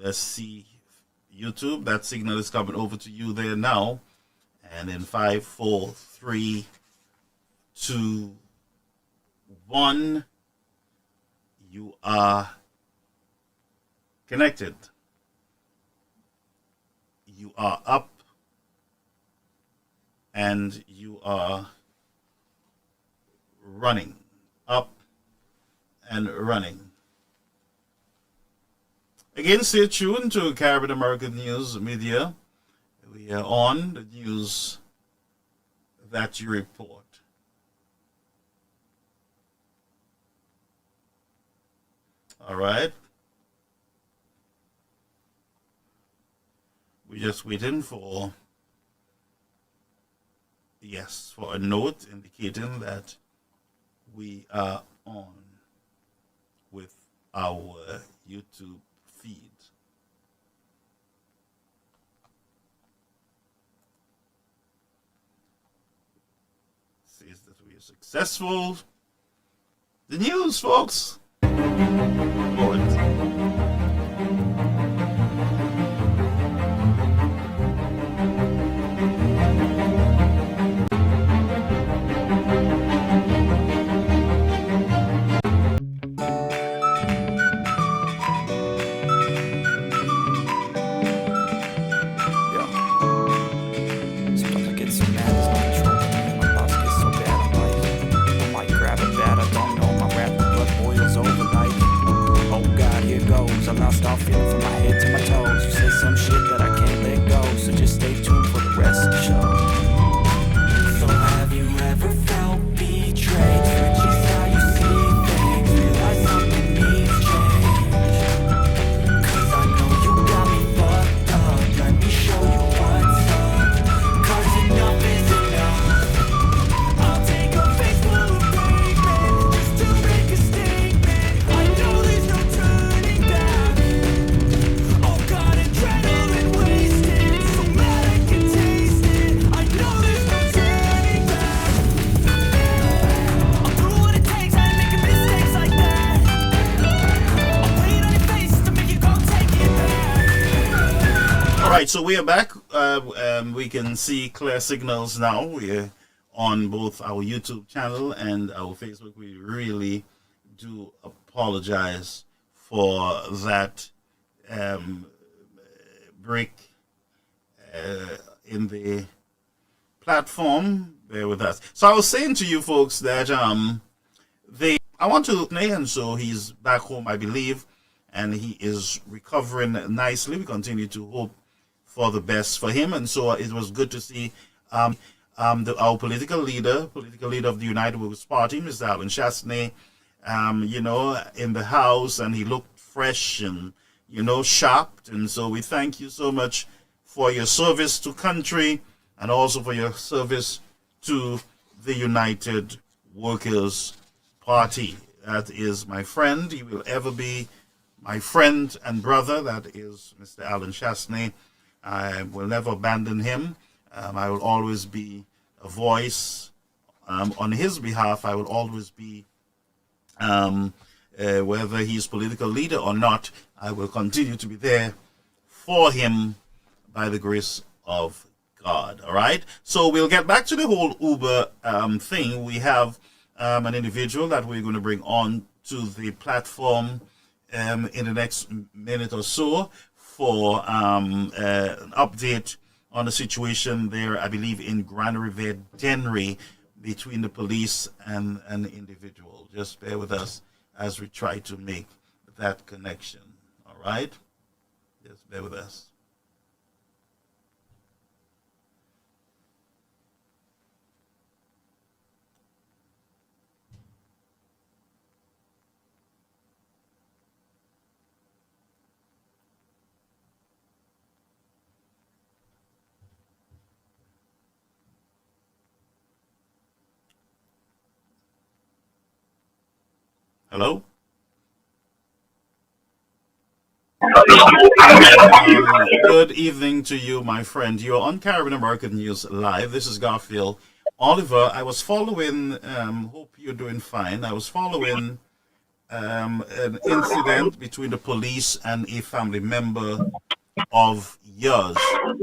Let's see. YouTube, that signal is coming over to you there now. And in 5, 4, 3, 2, 1, you are connected. You are up and you are running. Up and running. Again, stay tuned to Caribbean American News Media. We are on the news that you report. All right. We're just waiting for, yes, for a note indicating that we are on with our YouTube feed. Says that we are successful. The news, folks. Lord. Start feeling from my head to my toes. You said some shit that I can't let go, so just stay tuned for the rest of the show. So have you ever felt betrayed? Switches how you see things, realize something needs change. Cause I know you got me fucked up, let me show you what's up. Cause enough is enough. I'll take a face full of pavement just to make a statement. I know there's no turning back. All right, so we are back. We can see clear signals now. We're on both our YouTube channel and our Facebook. We really do apologize for that break in the platform. Bear with us. So I was saying to you folks that I want to and so he's back home, I believe, and he is recovering nicely. We continue to hope for the best for him, and so it was good to see our political leader of the United Workers Party, Mr. Alan Chastney, in the house, and he looked fresh and sharp. And so we thank you so much for your service to country and also for your service to the United Workers Party. That is my friend. He will ever be my friend and brother. That is Mr. Alan Chastney. I will never abandon him. I will always be a voice on his behalf. I will always be, whether he's political leader or not, I will continue to be there for him by the grace of God. All right. So we'll get back to the whole Uber thing. We have an individual that we're going to bring on to the platform in the next minute or so for an update on the situation there, I believe, in Grand River Dennery between the police and an individual. Just bear with us as we try to make that connection. All right? Just bear with us. Hello? Good evening to you, my friend. You're on Caribbean American News Live. This is Garfield Oliver. I was following, hope you're doing fine. I was following an incident between the police and a family member of yours.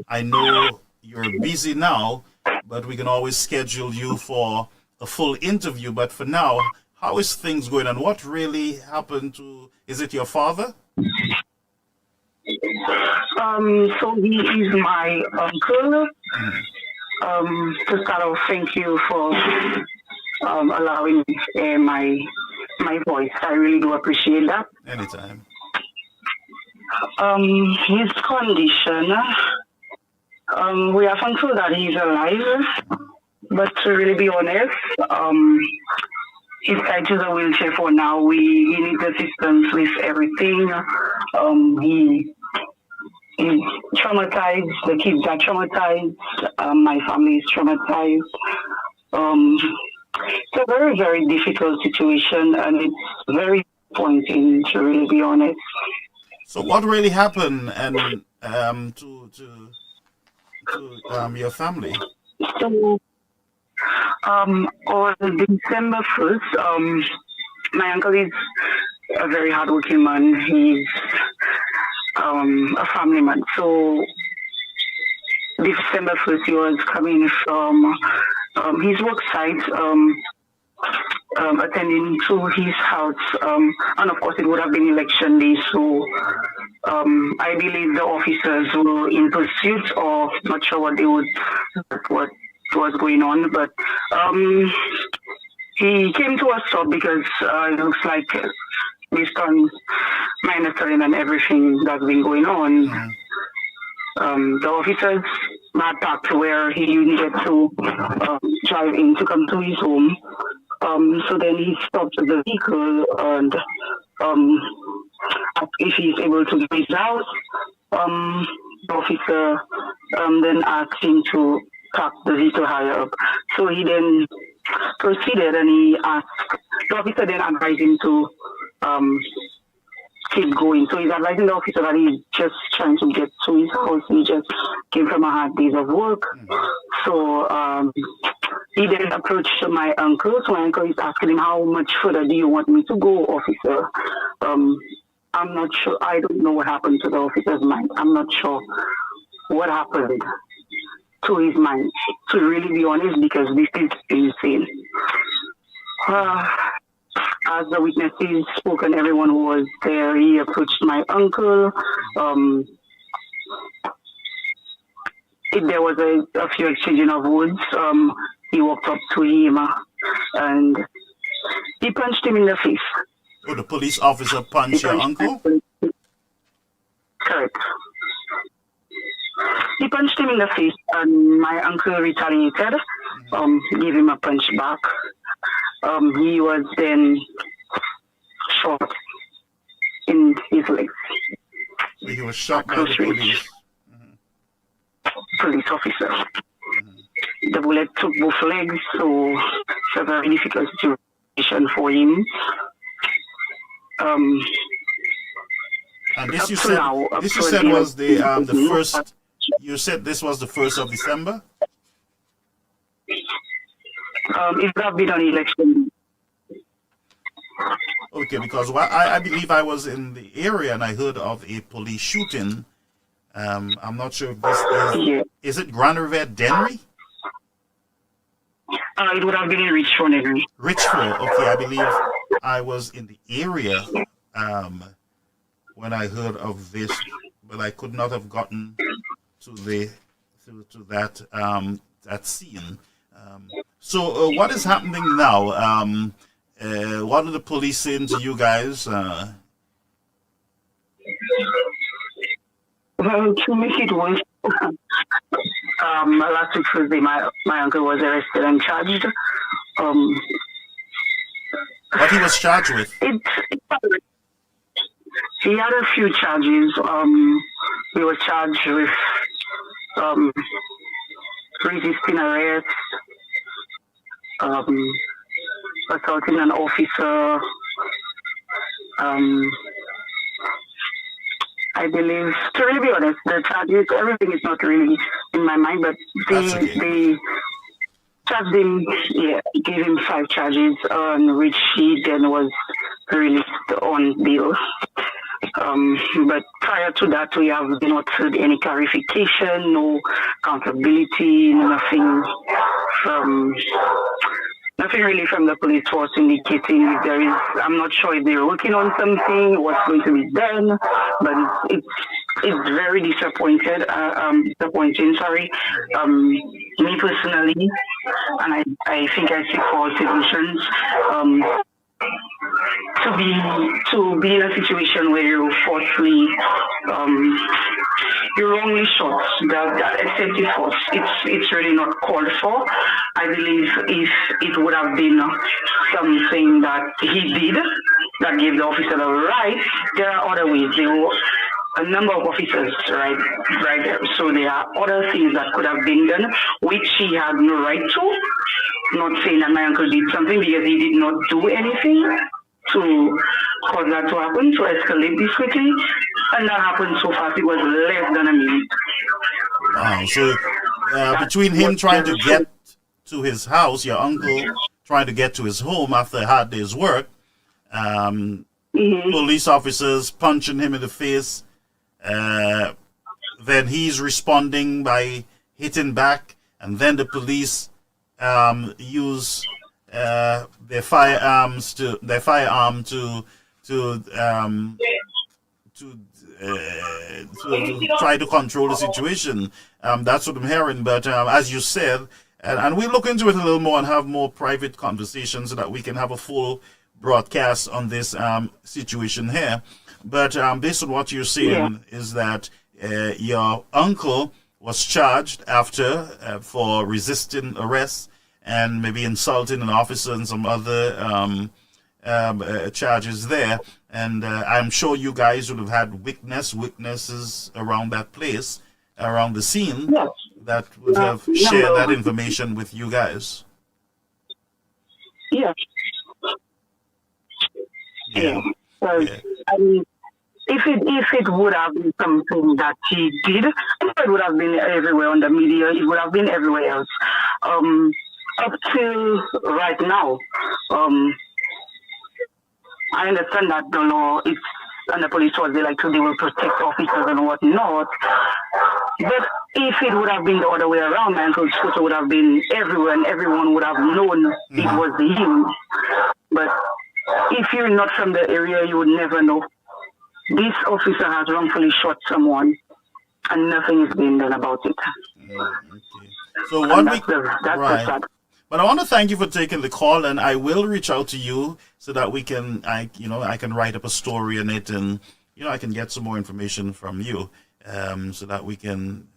I know you're busy now, but we can always schedule you for a full interview. But for now, how is things going and what really happened to, is it your father? So he is my uncle. To start off, thank you for allowing my voice. I really do appreciate that. Anytime. His condition, we are thankful that he's alive, but to really be honest, he's tied to the wheelchair for now. He needs assistance with everything. He's traumatized, the kids are traumatized, my family is traumatized. It's a very, very difficult situation, and it's very disappointing, to really be honest. So what really happened and to your family? So on December 1st, my uncle is a very hardworking man. He's a family man. So December 1st, he was coming from his work site, attending to his house, and of course it would have been election day, so I believe the officers were in pursuit, or not sure what was going on, but he came to a stop because it looks like, based on my understanding and everything that's been going on, the officers had parked where he needed to drive in to come to his home. So then he stopped the vehicle and asked if he's able to get his house. The officer then asked him to park the vehicle higher up. So he then proceeded and he asked, the officer then advised him to keep going. So he's advising the officer that he's just trying to get to his house. He just came from a hard days of work. So he then approached my uncle. So my uncle is asking him, how much further do you want me to go, officer? I'm not sure. I don't know what happened to the officer's mind. I'm not sure what happened to his mind, to really be honest, because this is insane. As the witnesses spoke and everyone who was there, he approached my uncle. There was a few exchanging of words. He walked up to him and he punched him in the face. Oh, the police officer punched your uncle? Correct. He punched him in the face and my uncle retaliated, gave him a punch back. He was then shot in his legs. He was shot by the police. Police officer. The bullet took both legs, so it's a very difficult situation for him. And this you said was the first. You said this was the 1st of December. It would have been an election. Okay, because I believe I was in the area and I heard of a police shooting. I'm not sure if this is it Grand River Dennery? It would have been in Richmond. Richmond, okay, I believe I was in the area when I heard of this, but I could not have gotten to that scene. So what is happening now? What are the police saying to you guys? Well, to make it worse, last week Thursday, my uncle was arrested and charged. What he was charged with? He had a few charges. He was charged with resisting arrest, assaulting an officer. I believe, to really be honest, the charges, everything is not really in my mind, but they charged him, gave him 5 charges, on which he then was released on bail. But prior to that, we have not heard any clarification, no accountability, from nothing really from the police force indicating if there is. I'm not sure if they're working on something, what's going to be done, but it's very disappointing. Sorry, me personally, and I think I speak for all citizens. To be in a situation where you falsely you're wrongly shot, that excessive force, it's really not called for. I believe if it would have been something that he did that gave the officer the right, there are other ways. There were a number of officers right there. So there are other things that could have been done which he had no right to. Not saying that my uncle did something, because he did not do anything to cause that to happen, to escalate this quickly. And that happened so fast, it was less than a minute. Wow. So between him trying to get to his house, your uncle trying to get to his home after a hard day's work, police officers punching him in the face, then he's responding by hitting back, and then the police use their firearm to try to control the situation. That's what I'm hearing. But as you said, and we'll look into it a little more and have more private conversations so that we can have a full broadcast on this situation here. But based on what you're saying, is that your uncle was charged after for resisting arrest and maybe insulting an officer and some other charges there. And I'm sure you guys would have had witnesses around that place, around the scene, that would have shared that information with you guys. Yeah. Yeah. I mean, if it would have been something that he did, it would have been everywhere on the media. It would have been everywhere else. Up till right now, I understand that the law is, and the police force, they will protect officers and whatnot. But if it would have been the other way around, my uncle's photo would have been everywhere and everyone would have known it was him. But if you're not from the area, you would never know. This officer has wrongfully shot someone and nothing is being done about it. Okay. So what right. But I want to thank you for taking the call, and I will reach out to you so that we can, I can write up a story on it, and I can get some more information from you, so that we can,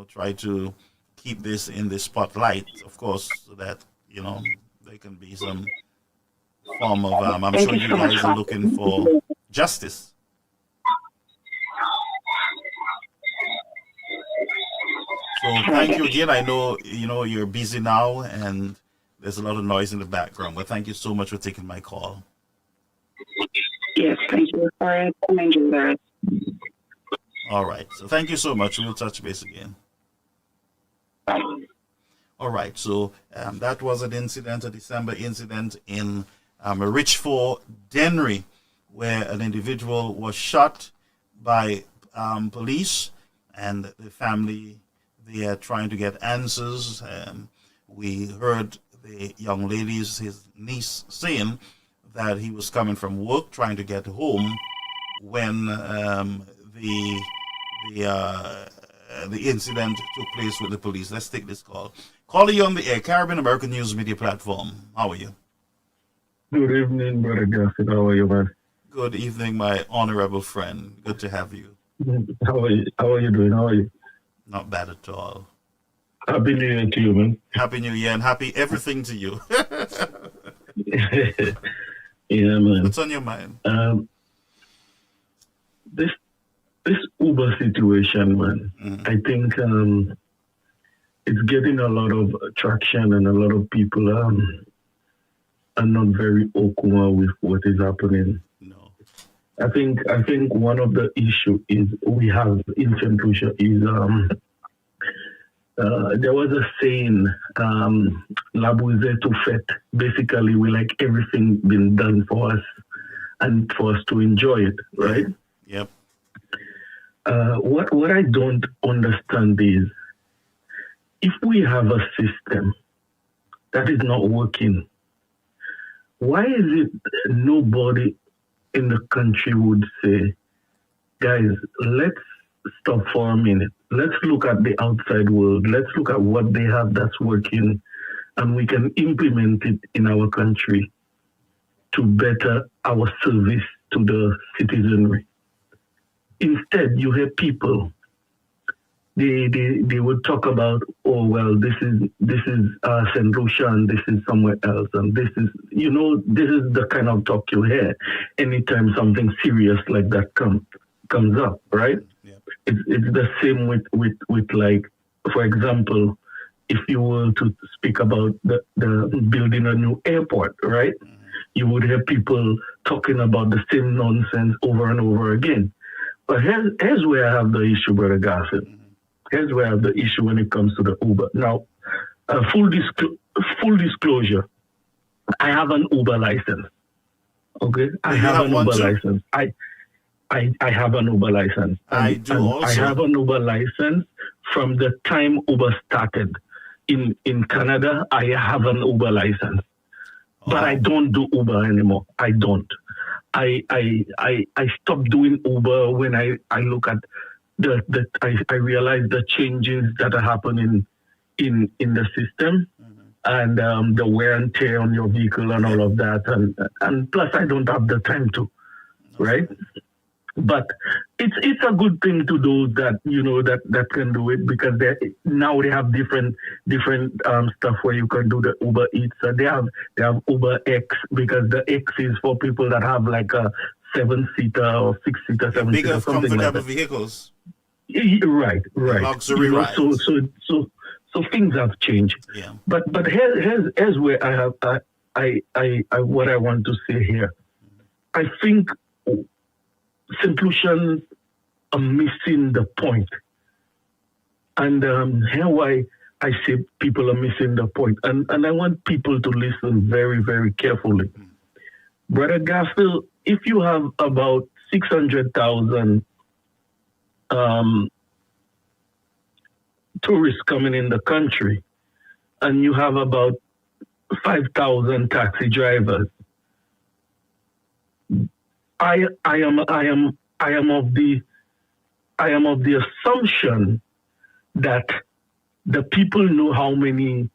try to keep this in the spotlight, of course, so that there can be some form of. I'm sure you guys are looking for justice. So thank you again. I know, you're busy now and there's a lot of noise in the background, but thank you so much for taking my call. Yes, thank you. All right. All right. So thank you so much. We'll touch base again. Bye. All right. So that was an incident, a December incident in Richford, Dennery, where an individual was shot by police, and the family, they are trying to get answers. We heard the young lady's, his niece, saying that he was coming from work, trying to get home, when the incident took place with the police. Let's take this call. Calling you on the air, Caribbean American News Media Platform. How are you? Good evening, Brother Gafford. How are you, man? Good evening, my honorable friend. Good to have you. How are you? How are you doing? How are you? Not bad at all. Happy New Year to you, man. Happy New Year and happy everything to you. Yeah, man. What's on your mind? This Uber situation, man. I think it's getting a lot of traction, and a lot of people are not very open with what is happening. No. I think one of the issue is we have in St. Lucia is there was a saying, la bouse tout fait. Basically, we like everything been done for us, and for us to enjoy it, right? Yep. What I don't understand is, if we have a system that is not working, why is it nobody in the country would say, guys, let's stop for a minute. Let's look at the outside world. Let's look at what they have that's working, and we can implement it in our country to better our service to the citizenry. Instead, you hear people, they would talk about, oh, well, this is St. Lucia and this is somewhere else. And this is, this is the kind of talk you hear anytime something serious like that comes up, right? Yep. It's the same with like, for example, if you were to speak about the building a new airport, right? Mm-hmm. You would hear people talking about the same nonsense over and over again. But here's where I have the issue, Brother Garfield. Mm-hmm. Here's where I have the issue when it comes to the Uber. Now, full disclosure, I have an Uber license. Okay? I have an Uber license. I have an Uber license. I do also. I have an Uber license from the time Uber started. In Canada, I have an Uber license. But I don't do Uber anymore. I don't. I stopped doing Uber when I look at I realize the changes that are happening in the system, mm-hmm. and the wear and tear on your vehicle and all of that, and plus I don't have the time to, right? But it's a good thing to those that that can do it, because now they have different stuff where you can do the Uber Eats. So they have Uber X, because the X is for people that have like a 7-seater or 6-seater, 7-seater, bigger, something like that. Vehicles. Right. Luxury rides. So things have changed. Yeah. But here's where I have I what I want to say here. I think St. Lucians are missing the point. And here why I say people are missing the point. And I want people to listen very, very carefully. Mm. Brother Garfield, if you have about 600,000 tourists coming in the country, and you have about 5,000 taxi drivers, I am of the assumption that the people know how many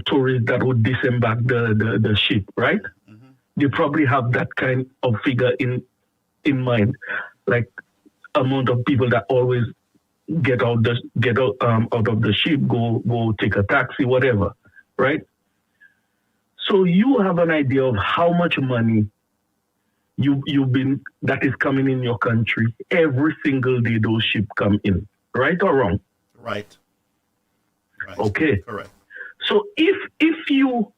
tourists that would disembark the ship, right? Mm-hmm. They probably have that kind of figure in mind, like amount of people that always get out of the ship, go take a taxi, whatever, right? So you have an idea of how much money that is coming in your country every single day those ships come in, right or wrong? Right. Okay. Correct. So if you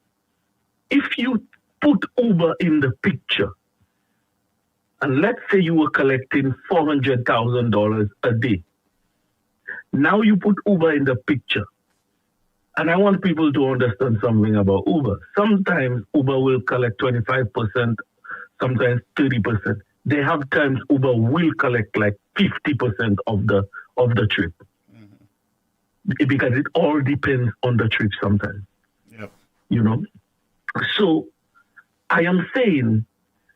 put Uber in the picture, and let's say you were collecting $400,000 a day, now you put Uber in the picture, and I want people to understand something about Uber. Sometimes Uber will collect 25%. Sometimes 30%. They have times Uber will collect like 50% of the trip, mm-hmm. because it all depends on the trip sometimes. Yep. So I am saying,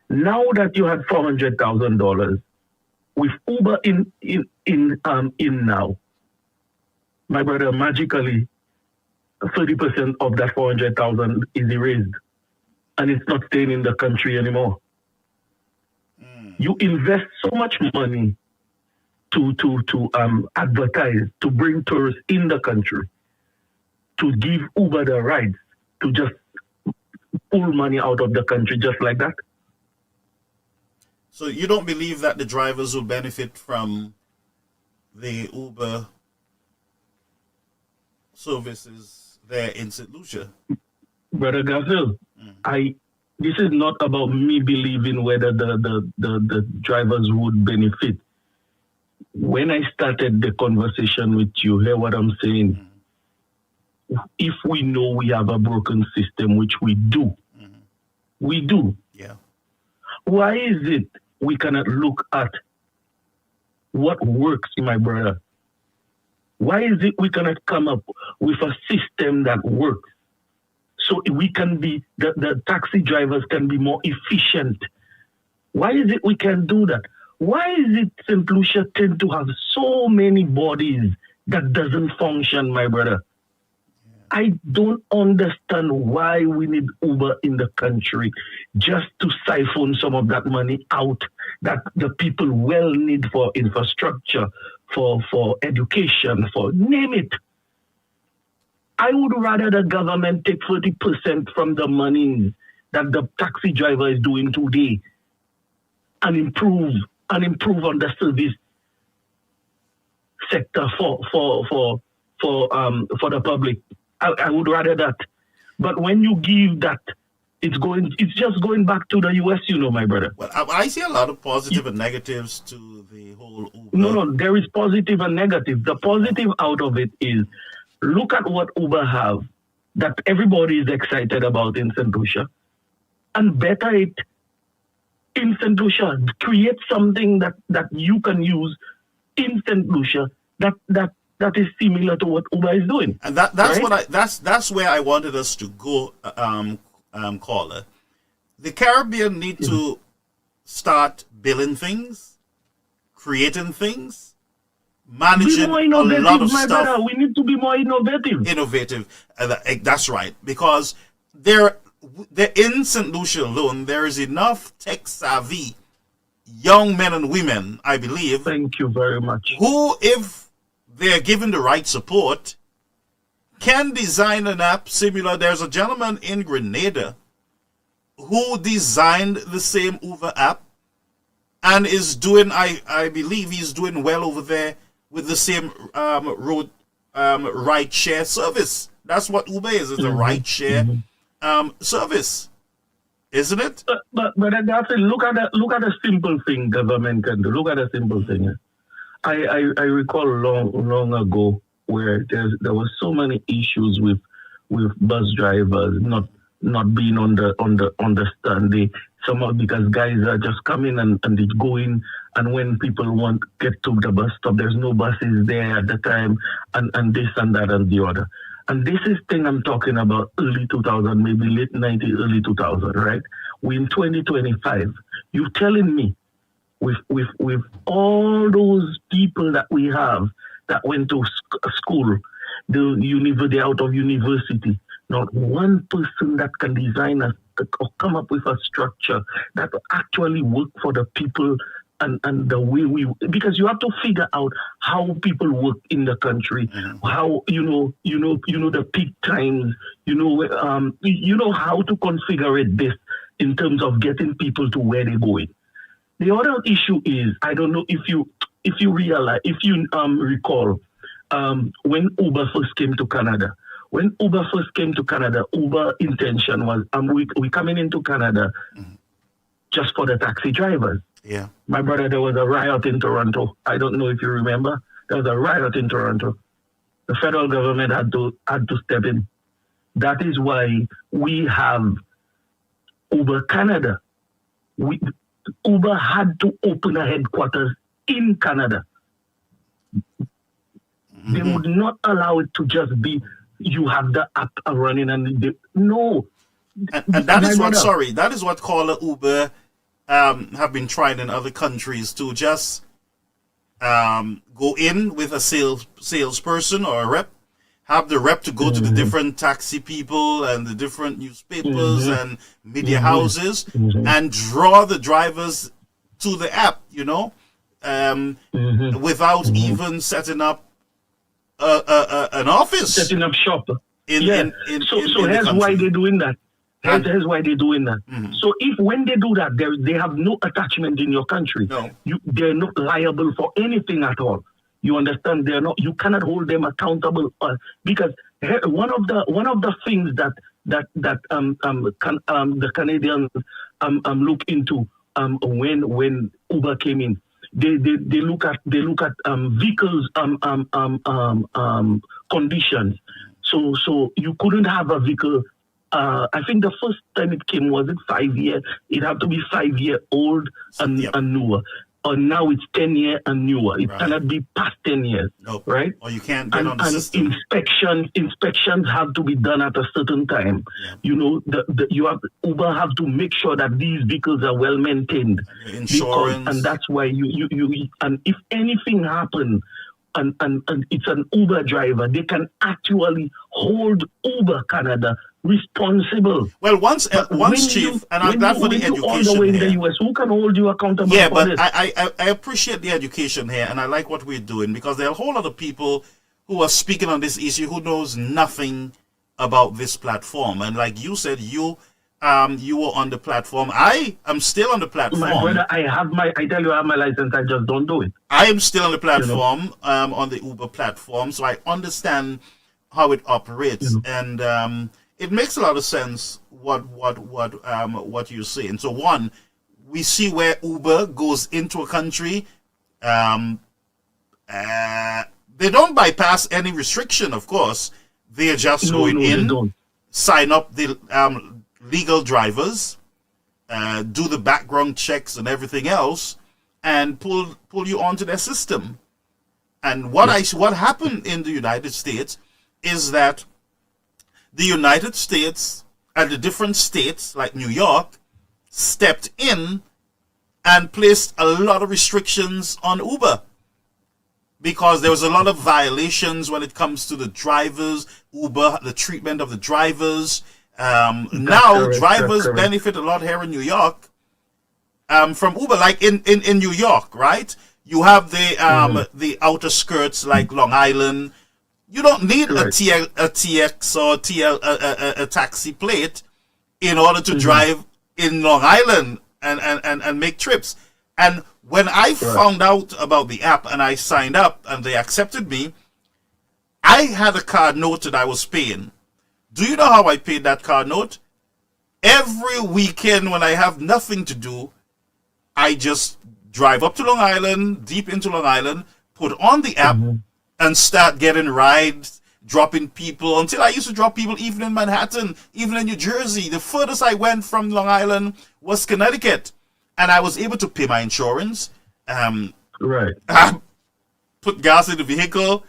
now that you had $400,000 with Uber in now, my brother, magically 30% of that 400,000 is erased, and it's not staying in the country anymore. You invest so much money to advertise, to bring tourists in the country, to give Uber the rights to just pull money out of the country just like that. So you don't believe that the drivers will benefit from the Uber services there in St. Lucia? Brother Garfield, this is not about me believing whether the drivers would benefit. When I started the conversation with you, hear what I'm saying? Mm-hmm. If we know we have a broken system, which we do, mm-hmm. we do. Yeah. Why is it we cannot look at what works, my brother? Why is it we cannot come up with a system that works so we can be, the taxi drivers can be more efficient? Why is it we can do that? Why is it St. Lucia tend to have so many bodies that doesn't function, my brother? I don't understand why we need Uber in the country just to siphon some of that money out that the people well need for infrastructure, for education, for name it. I would rather the government take 40% from the money that the taxi driver is doing today and improve on the service sector for the public. I would rather that. But when you give that, it's just going back to the US, my brother. Well, I see a lot of positive and negatives to the whole Uber. No, there is positive and negative. The positive out of it is, look at what Uber have that everybody is excited about in St. Lucia, and better it in St. Lucia. Create something that you can use in St. Lucia that is similar to what Uber is doing. And that's right? That's where I wanted us to go, caller. The Caribbean need to start building things, creating things, managing a lot of stuff. Brother. We need to be more innovative. That's right. Because there in St. Lucia alone, there is enough tech savvy young men and women, I believe. Thank you very much. Who, if they're given the right support, can design an app similar. There's a gentleman in Grenada who designed the same Uber app and is doing, I believe he's doing well over there with the same road ride share service. That's what Uber is. It's a ride share service, isn't it? But that's it. Look at a simple thing government can do. Look at a simple thing. I recall long ago where there were so many issues with bus drivers not being on the stand. Because guys are just coming and they go in, and when people want to get to the bus stop, there's no buses there at the time, and this and that and the other. And this is thing I'm talking about early 2000, maybe late 90s, early 2000, right? We're in 2025. You're telling me with all those people that we have that went to school, they're out of university, not one person that can design or come up with a structure that actually work for the people and the way because you have to figure out how people work in the country, how the peak times, how to configure this in terms of getting people to where they're going. The other issue is, I don't know if you realize, if you recall, when Uber first came to Canada. When Uber first came to Canada, Uber intention was, we coming into Canada just for the taxi drivers. Yeah. My brother, there was a riot in Toronto. I don't know if you remember. There was a riot in Toronto. The federal government had to step in. That is why we have Uber Canada. Uber had to open a headquarters in Canada. They would not allow it to just be, you have the app running and no. And that is what, that is what caller Uber have been trying in other countries to just go in with a salesperson or a rep, have the rep to go to the different taxi people and the different newspapers and media houses and draw the drivers to the app, without even setting up an office. Setting up shop. So here's why they're doing that. Here's why they're doing that. So if when they do that, they have no attachment in your country. No. They're not liable for anything at all. You understand? They're not. You cannot hold them accountable because one of the things that the Canadians look into when Uber came in, they look at vehicles conditions. So you couldn't have a vehicle I think the first time it came, was it 5 year? It had to be 5 year old and newer. Or now it's 10 year and newer. It cannot be past 10 years. Nope. Right? Or you can't get on the system. Inspections have to be done at a certain time. Yeah. You know, Uber have to make sure that these vehicles are well maintained. Insurance. And that's why you and if anything happens, and it's an Uber driver, they can actually hold Uber Canada responsible. Well, once Chief, and I'm glad for the education all the way in here. the US, who can hold you accountable? Yeah, for but this? I appreciate the education here, and I like what we're doing, because there are a whole lot of people who are speaking on this issue who knows nothing about this platform. And like you said, you were on the platform. I am still on the platform. My brother, I tell you, I have my license. I just don't do it. I am still on the platform, on the Uber platform, so I understand how it operates, and it makes a lot of sense what you're saying. So one, we see where Uber goes into a country. They don't bypass any restriction, of course. They are just going in, sign up the legal drivers, do the background checks and everything else, and pull you onto their system. And what happened in the United States is that the United States and the different states, like New York, stepped in and placed a lot of restrictions on Uber, because there was a lot of violations when it comes to the drivers, Uber, the treatment of the drivers. Now drivers benefit a lot here in New York from Uber, like in New York, right? You have the outer skirts like Long Island. You don't need a TX or a taxi plate in order to drive in Long Island and make trips. And when I found out about the app and I signed up and they accepted me, I had a card note that I was paying. Do you know how I paid that card note? Every weekend when I have nothing to do, I just drive up to Long Island, deep into Long Island, put on the app, and start getting rides, dropping people, until I used to drop people even in Manhattan, even in New Jersey. The furthest I went from Long Island was Connecticut. And I was able to pay my insurance, put gas in the vehicle,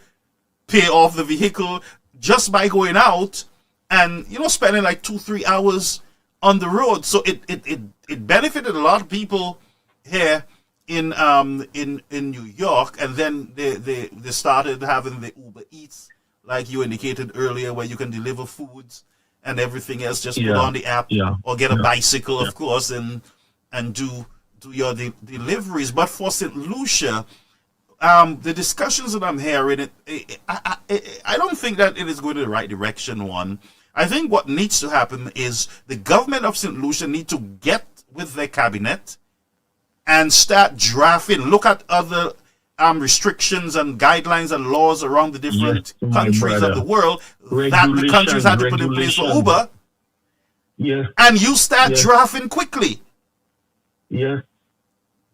pay off the vehicle just by going out and, spending like 2-3 hours on the road. So it benefited a lot of people here in New York, and then they started having the Uber Eats, like you indicated earlier, where you can deliver foods and everything else. Just put on the app or get a bicycle, of course, and do your deliveries. But for St. Lucia, the discussions that I'm hearing, I don't think that it is going in the right direction. One, I think what needs to happen is the government of St. Lucia need to get with their cabinet and start drafting, look at other restrictions and guidelines and laws around the different countries of the world that the countries had to put in place for Uber. And you start drafting quickly.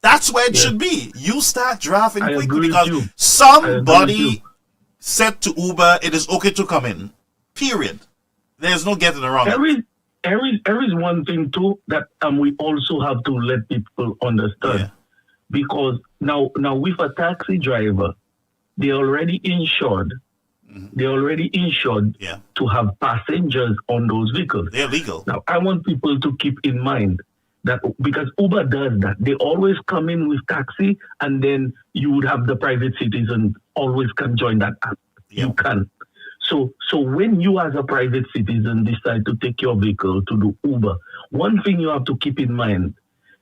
That's where it should be. You start drafting quickly, because somebody said to Uber, it is okay to come in. Period. There's no getting around it. There is one thing too that we also have to let people understand, because now with a taxi driver, they're already insured. They're already insured to have passengers on those vehicles. They're legal. Now I want people to keep in mind that, because Uber does that, they always come in with taxi, and then you would have the private citizen always can join that app. You can. So when you as a private citizen decide to take your vehicle to do Uber, one thing you have to keep in mind,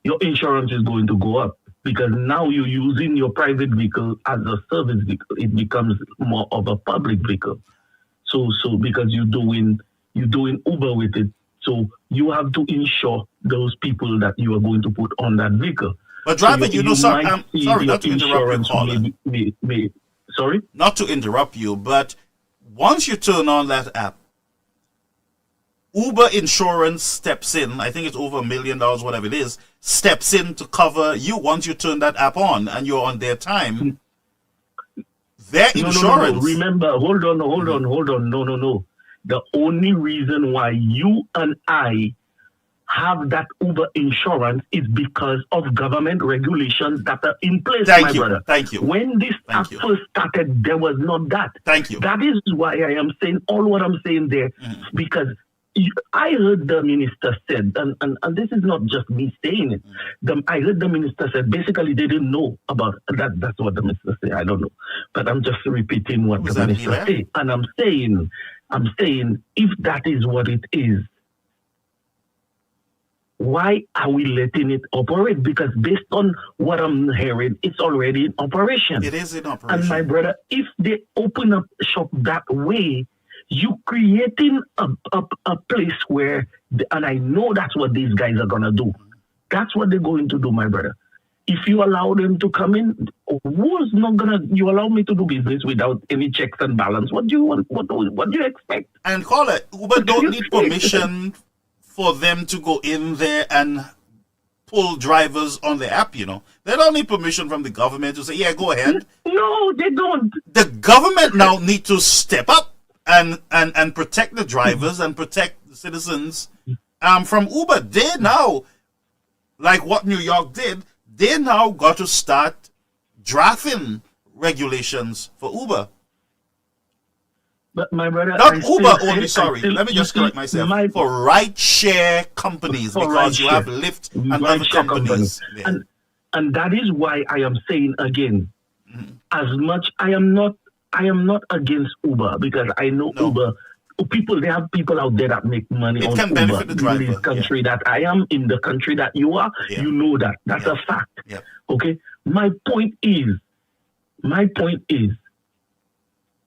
your insurance is going to go up, because now you're using your private vehicle as a service vehicle. It becomes more of a public vehicle. So because you're doing Uber with it, so you have to insure those people that you are going to put on that vehicle. But driver, sorry not to interrupt you, sorry? Not to interrupt you, but once you turn on that app, Uber insurance steps in. I think it's over $1 million, whatever it is, steps in to cover you once you turn that app on and you're on their time. Their insurance. No. Remember, hold on. No. The only reason why you and I have that Uber insurance is because of government regulations that are in place, my brother. Thank you. When this first started, there was not that. Thank you. That is why I am saying all what I'm saying there, because I heard the minister said, and this is not just me saying it. I heard the minister said basically they didn't know about that. That's what the minister said. I don't know, but I'm just repeating what the minister said, and I'm saying if that is what it is, why are we letting it operate? Because based on what I'm hearing, it's already in operation. It is in operation. And my brother, if they open up shop that way, you creating a place where, and I know that's what these guys are going to do. That's what they're going to do, my brother. If you allow them to come in, who's not going to, you allow me to do business without any checks and balance? What do you want? What do you expect? And call it, Uber don't need permission for them to go in there and pull drivers on the app, you know. They don't need permission from the government to say, yeah, go ahead. No, they don't. The government now need to step up and protect the drivers and protect the citizens from Uber. They now, like what New York did, they now got to start drafting regulations for Uber. But my brother, not Uber only, sorry. Let me just correct myself. For ride-share companies, because you have Lyft and other companies. Yeah. And that is why I am saying again, as much I am not against Uber, because I know Uber people. They have people out there that make money on can Uber. Benefit the driver. In this country that I am, in the country that you are, you know that. That's a fact. Yeah. Okay. My point is,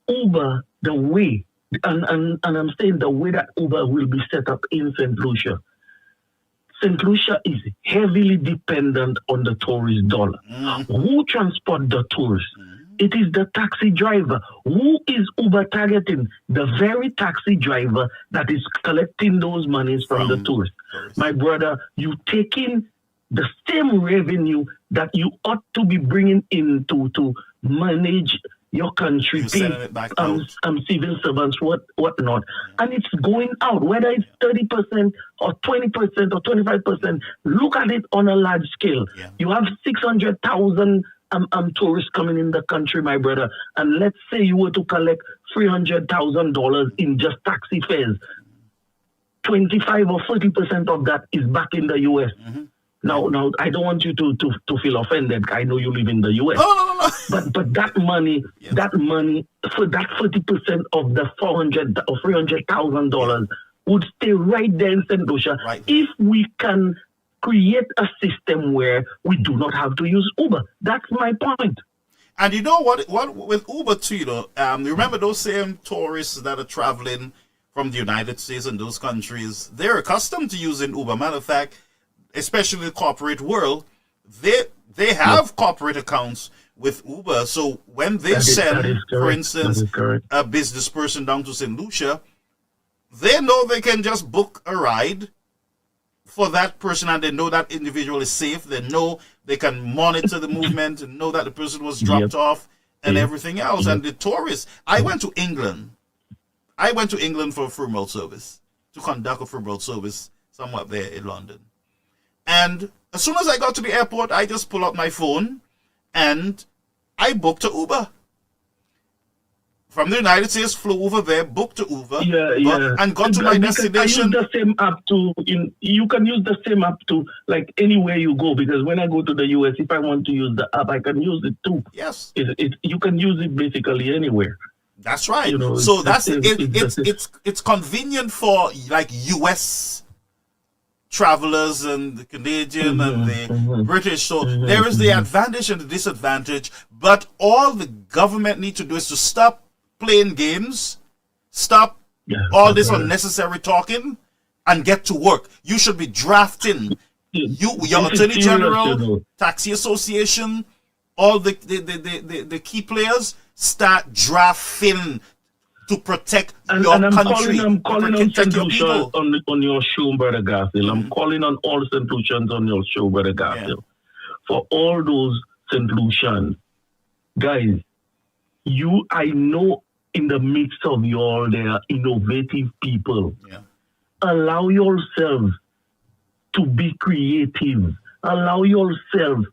Uber, the way, and I'm saying the way that Uber will be set up in St. Lucia. St. Lucia is heavily dependent on the tourist dollar. Who transport the tourists? It is the taxi driver. Who is Uber targeting? The very taxi driver that is collecting those monies from the tourists. My brother, you taking the same revenue that you ought to be bringing in to manage your country, civil servants, whatnot, and it's going out, whether it's 30% or 20% or 25%. Look at it on a large scale. Yeah. You have 600,000 tourists coming in the country, my brother, and let's say you were to collect $300,000 in just taxi fares. 25 or 40% of that is back in the U.S. Now, I don't want you to feel offended. I know you live in the U.S. No. But that money, for that 40% of the $400,000 or $300,000 would stay right there in St. Lucia. Right. If we can create a system where we do not have to use Uber. That's my point. And you know what with Uber too, you know, you remember those same tourists that are traveling from the United States and those countries, they're accustomed to using Uber. Matter of fact, especially the corporate world, they have corporate accounts with Uber. So when they send, for instance, a business person down to St. Lucia, they know they can just book a ride for that person, and they know that individual is safe. They know they can monitor the movement and know that the person was dropped off and everything else. And the tourists, I went to England for a funeral service, to conduct a funeral service somewhat there in London. And as soon as I got to the airport, I just pull out my phone and I booked an Uber. From the United States, flew over there, booked an Uber, and got to my destination. You can use the same app to like anywhere you go, because when I go to the US, if I want to use the app, I can use it too. Yes. You can use it basically anywhere. That's right. You know, so it's convenient for like US travelers and the Canadian and the British. So there is the advantage and the disadvantage. But all the government need to do is to stop playing games, stop all this unnecessary talking, and get to work. You should be drafting. Your Attorney General, Taxi Association, all the key players start drafting to protect your country. I'm calling on St. Lucia on your show, Brother Garfield. I'm calling on all St. Lucians on your show, Brother Garfield. For all those St. Lucians, guys, I know in the midst of you all, there are innovative people. Yeah. Allow yourselves to be creative. Allow yourselves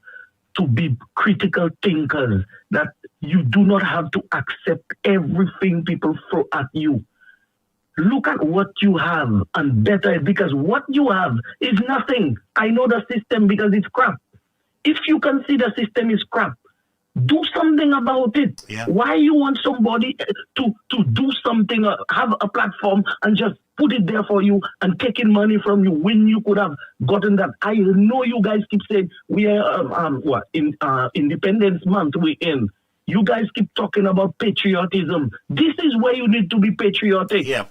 to be critical thinkers, that you do not have to accept everything people throw at you. Look at what you have and better it, because what you have is nothing. I know the system because it's crap. If you can see the system is crap, do something about it. Yeah. Why you want somebody to do something, have a platform and just put it there for you and taking money from you when you could have gotten that? I know you guys keep saying we are Independence Month we in. You guys keep talking about patriotism. This is where you need to be patriotic. Yeah.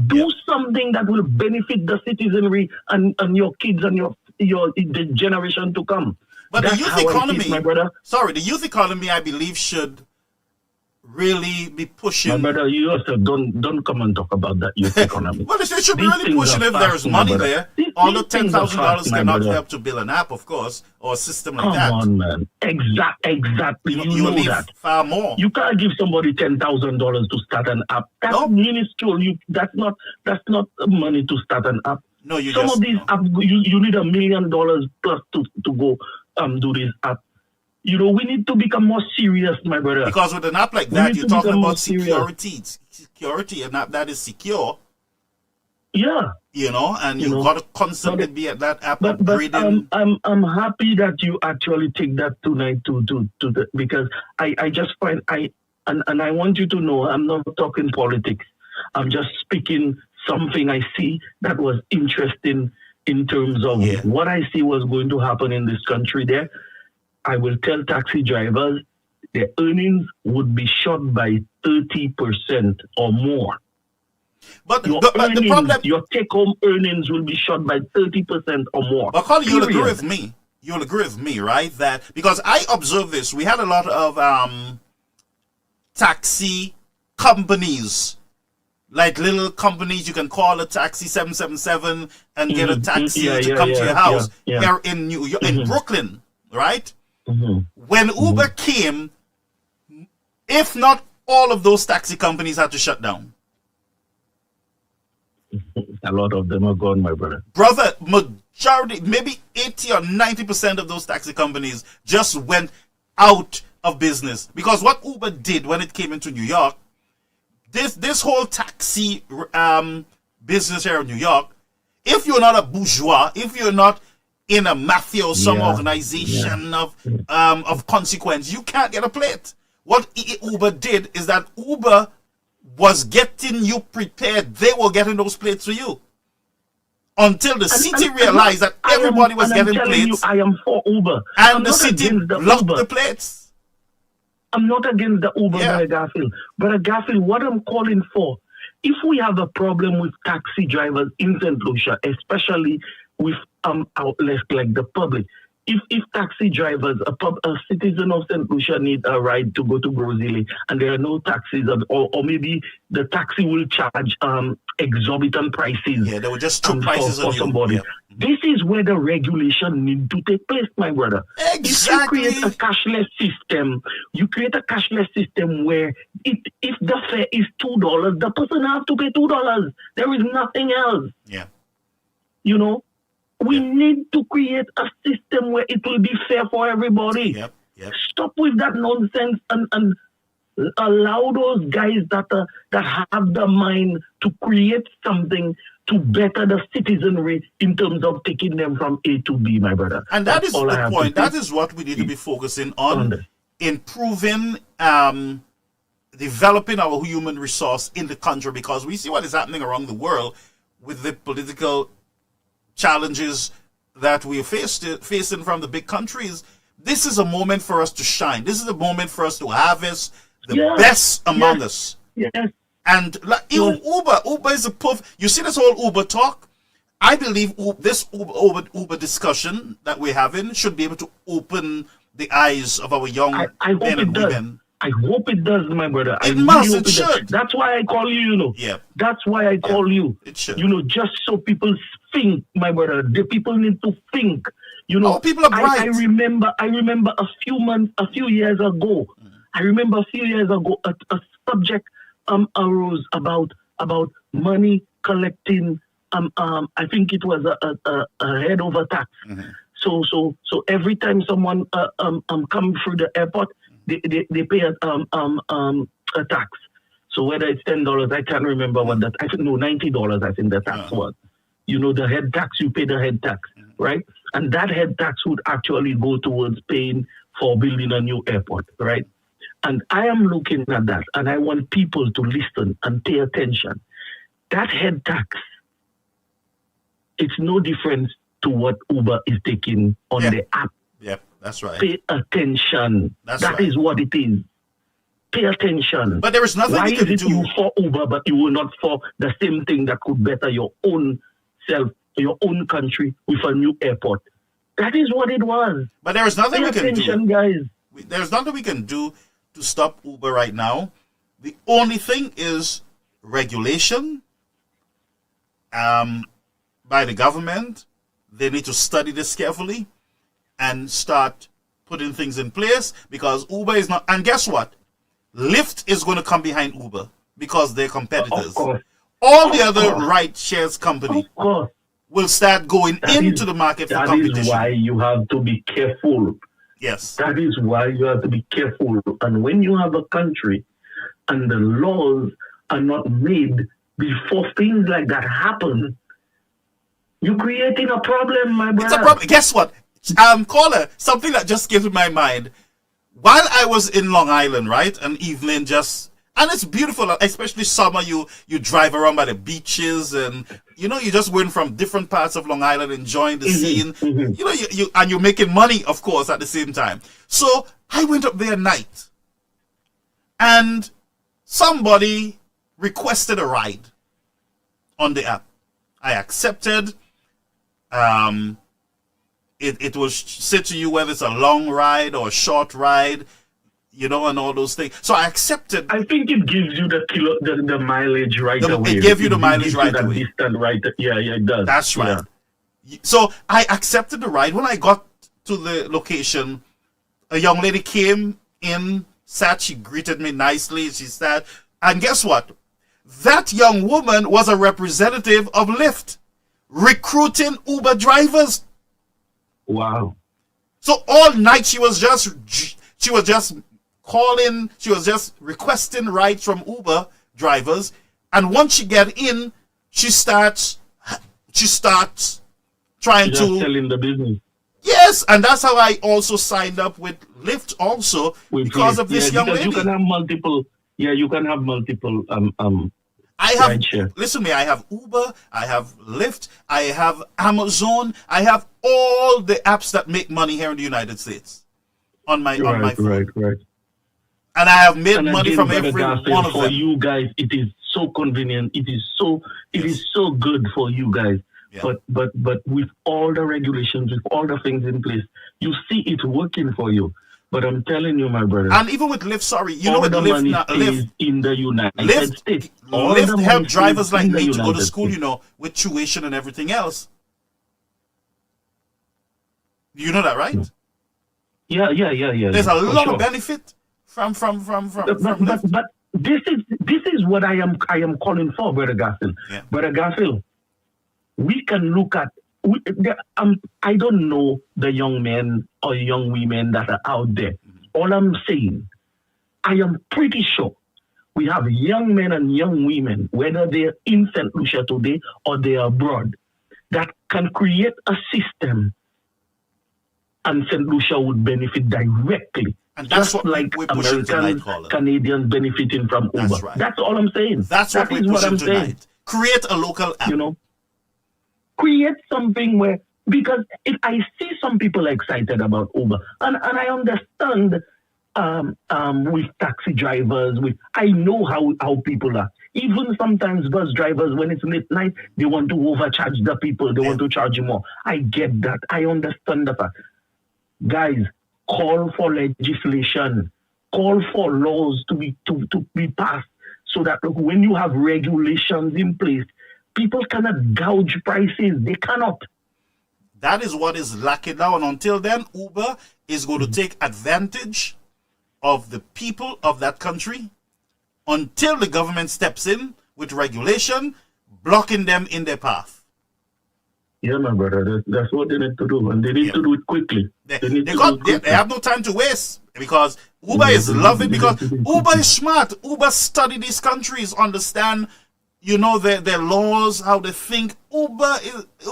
Do something that will benefit the citizenry and your kids and the generation to come. But that's the youth how I see economy, it, my brother. Sorry, the youth economy, I believe, should really be pushing. My brother, you also don't come and talk about that youth economy. Well, it should be These really things pushing are if fast, there's my money brother. there. These All the things are $10,000 fast, my cannot brother. help to build an app, of course, or a system like Come that. on, man. Exactly. You will know need that. far more. You can't give somebody $10,000 to start an app. That's No. minuscule. That's not money to start an app. No, you Some just of these apps, you need $1 million plus to go do this app. You know, we need to become more serious, my brother. because with an app like We that, need you're to talking become more about security, an app that is secure, Yeah. and You you've know, got to constantly be at that app But upgrading. I'm happy that you actually take that tonight because I just find I want you to know I'm not talking politics. I'm just speaking something I see that was interesting in terms of what I see was going to happen in this country there. I will tell taxi drivers their earnings would be shot by 30% or more. But Your the problem, your take-home earnings will be shot by 30% or more. but Carl, you'll agree Period. with me. You'll agree with me, right? That because I observe this, we had a lot of taxi companies, like little companies. You can call a taxi 777 and get a taxi to come to your house here in New York, in Brooklyn, right? When Uber came, if not all of those taxi companies had to shut down. A lot of them are gone, my brother. Brother, majority, maybe 80 or 90% of those taxi companies just went out of business. Because what Uber did when it came into New York, this whole taxi business here in New York, if you're not a bourgeois, if you're not in a mafia or some organization of consequence, you can't get a plate. What Uber did is that Uber was getting you prepared. They were getting those plates for you. Until the city realized that everybody was getting plates. I am for Uber. And the city blocked the plates. I'm not against the Uber, Brother Garfield. Brother Garfield, what I'm calling for, if we have a problem with taxi drivers in St. Lucia, especially with outlets like the public, if taxi drivers, a citizen of St. Lucia need a ride to go to Grozile and there are no taxis, or maybe the taxi will charge exorbitant prices. Yeah, they will just throw prices for on you. somebody. Yeah. This is where the regulation need to take place, my brother. Exactly. If you create a cashless system where if the fare is $2, the person have to pay $2. There is nothing else. Yeah. You know, we need to create a system where it will be fair for everybody. Yep. Stop with that nonsense and allow those guys that have the mind to create something to better the citizenry in terms of taking them from A to B, my brother. And that is the point. That is what we need to be focusing on, improving, developing our human resource in the country, because we see what is happening around the world with the political challenges that we are facing from the big countries. This is a moment for us to shine. This is a moment for us to harvest the best among us. Yes. And like, Uber is a puff. You see this whole Uber talk? I believe this Uber discussion that we're having should be able to open the eyes of our young men and women. I hope it does, my brother. It must. It should. That's why I call you, you know. Yeah. That's why I call you. It should. You know, just so people think, my brother. The people need to think. You know, people are bright. I remember a few years ago, a subject arose about money collecting. I think it was a head over tax. Mm-hmm. So every time someone come through the airport, they pay a tax. So whether it's $10, I can't remember what that. I think no, $90. I think the tax was. You know, the head tax. You pay the head tax, right? And that head tax would actually go towards paying for building a new airport, right? And I am looking at that, and I want people to listen and pay attention. That head tax, it's no difference to what Uber is taking on the app. Yep, that's right. Pay attention. That right. is what it is. Pay attention. But there is nothing Why you can is it do. you for Uber, but you will not for the same thing that could better your own self, your own country with a new airport? That is what it was. But there is nothing Pay we can attention, do. guys. There's nothing we can do to stop Uber right now. The only thing is regulation by the government. They need to study this carefully and start putting things in place, because Uber is not. And guess what? Lyft is going to come behind Uber because they're competitors. Of course. All the other ride shares company will start going into the market for competition. That is why you have to be careful. Yes. That is why you have to be careful. And when you have a country and the laws are not made before things like that happen, you're creating a problem, my brother. It's a problem. Guess what? Caller, something that just came to my mind. While I was in Long Island, right, an evening and it's beautiful, especially summer, you drive around by the beaches and, you know, you just went from different parts of Long Island enjoying the scene. Mm-hmm. You know, and you're making money, of course, at the same time. So I went up there at night and somebody requested a ride on the app. I accepted. It will say to you whether it's a long ride or a short ride, you know, and all those things. So I accepted. I think it gives you the mileage right away. It gave you the mileage right away. Yeah, it does. That's right. Yeah. So I accepted the ride. When I got to the location, a young lady came in, sat, she greeted me nicely, she sat, and guess what? That young woman was a representative of Lyft, recruiting Uber drivers. Wow. So all night she was just calling, she was just requesting rides from Uber drivers, and once she get in, she starts trying to selling the business. Yes, and that's how I also signed up with Lyft also, because of this young lady. You can have multiple. Yeah, you can have multiple. Listen to me, I have Uber, I have Lyft, I have Amazon, I have all the apps that make money here in the United States on my phone. Right. And I have made money from every one of them. For you guys, it is so convenient. It is so good for you guys. Yeah. But with all the regulations, with all the things in place, you see it working for you. But I'm telling you, my brother. And even with Lyft, you know what Lyft in the United States. Lyft help drivers like me to go to school, you know, with tuition and everything else. You know that, right? Yeah. There's a lot of benefit from Lyft. But this is what I am calling for, Brother Gaffil. Yeah. Brother Gaffil, we can look at. I don't know the young men or young women that are out there. All I'm saying, I am pretty sure we have young men and young women, whether they're in St. Lucia today or they're abroad, that can create a system, and St. Lucia would benefit directly. And that's just what like we're pushing Americans, tonight, Canadians benefiting from Uber. That's right. That's all I'm saying. That's what we're pushing tonight. Create a local app. You know, create something where, because if I see some people excited about Uber, and I understand with taxi drivers, I know how people are. Even sometimes bus drivers, when it's late night, they want to overcharge the people. They want to charge you more. I get that. I understand that. Guys, call for legislation. Call for laws to be passed so that when you have regulations in place, people cannot gouge prices. They cannot. That is what is lacking now. And until then, Uber is going to take advantage of the people of that country until the government steps in with regulation, blocking them in their path. Yeah, my brother, that's what they need to do, and they need to do it quickly. They have no time to waste, because Uber is loving, because Uber is smart. Uber study these countries, understand, their laws, how they think. Uber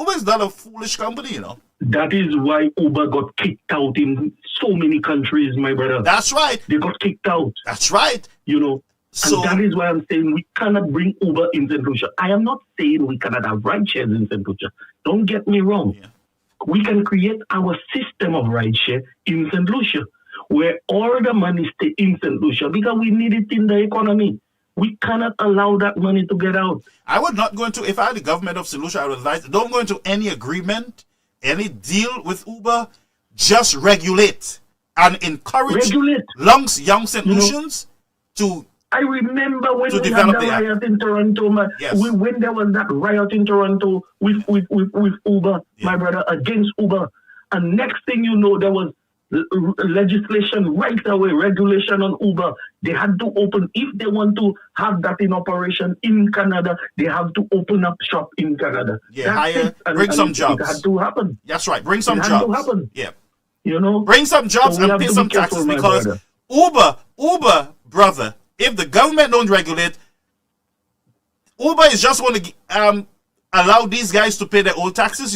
is not a foolish company, That is why Uber got kicked out in so many countries, my brother. That's right. They got kicked out. That's right. And that is why I'm saying we cannot bring Uber in St. Lucia. I am not saying we cannot have rideshares in St. Lucia. Don't get me wrong. Yeah. We can create our system of rideshare in St. Lucia, where all the money stay in St. Lucia, because we need it in the economy. We cannot allow that money to get out. I would not go into, if I had the government of St. Lucia, I would advise, don't go into any agreement, any deal with Uber. Just regulate and encourage young St. Lucians to. I remember when we had the riot in Toronto, man. Yes. When there was that riot in Toronto with Uber, my brother, against Uber. And next thing you know, there was legislation right away, regulation on Uber. They had to open, if they want to have that in operation in Canada, they have to open up shop in Canada. Yeah, bring some jobs. It had to happen. That's right, bring some jobs. It had to happen. Yeah. Bring some jobs and pay some taxes, because Uber, brother, if the government don't regulate, Uber is just going to allow these guys to pay their old taxes,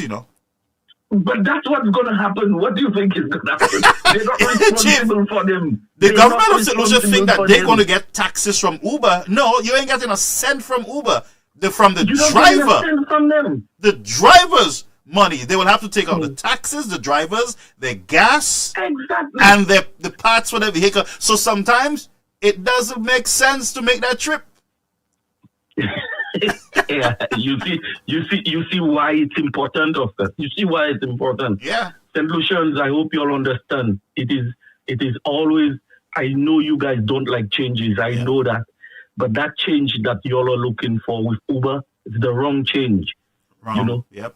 But that's what's going to happen. What do you think is going to happen? They're not responsible for them. The government of St. Lucia think that they're going to get taxes from Uber. No, you ain't getting a cent from Uber. From the driver. From them. The driver's money. They will have to take out the taxes, the drivers, their gas, and the parts for the vehicle. So sometimes it doesn't make sense to make that trip. Yeah, you see why it's important, Oscar. You see why it's important. Yeah. St. Lucians, I hope you all understand. It is always, I know you guys don't like changes. I know that. But that change that you all are looking for with Uber is the wrong change. Wrong. Yep.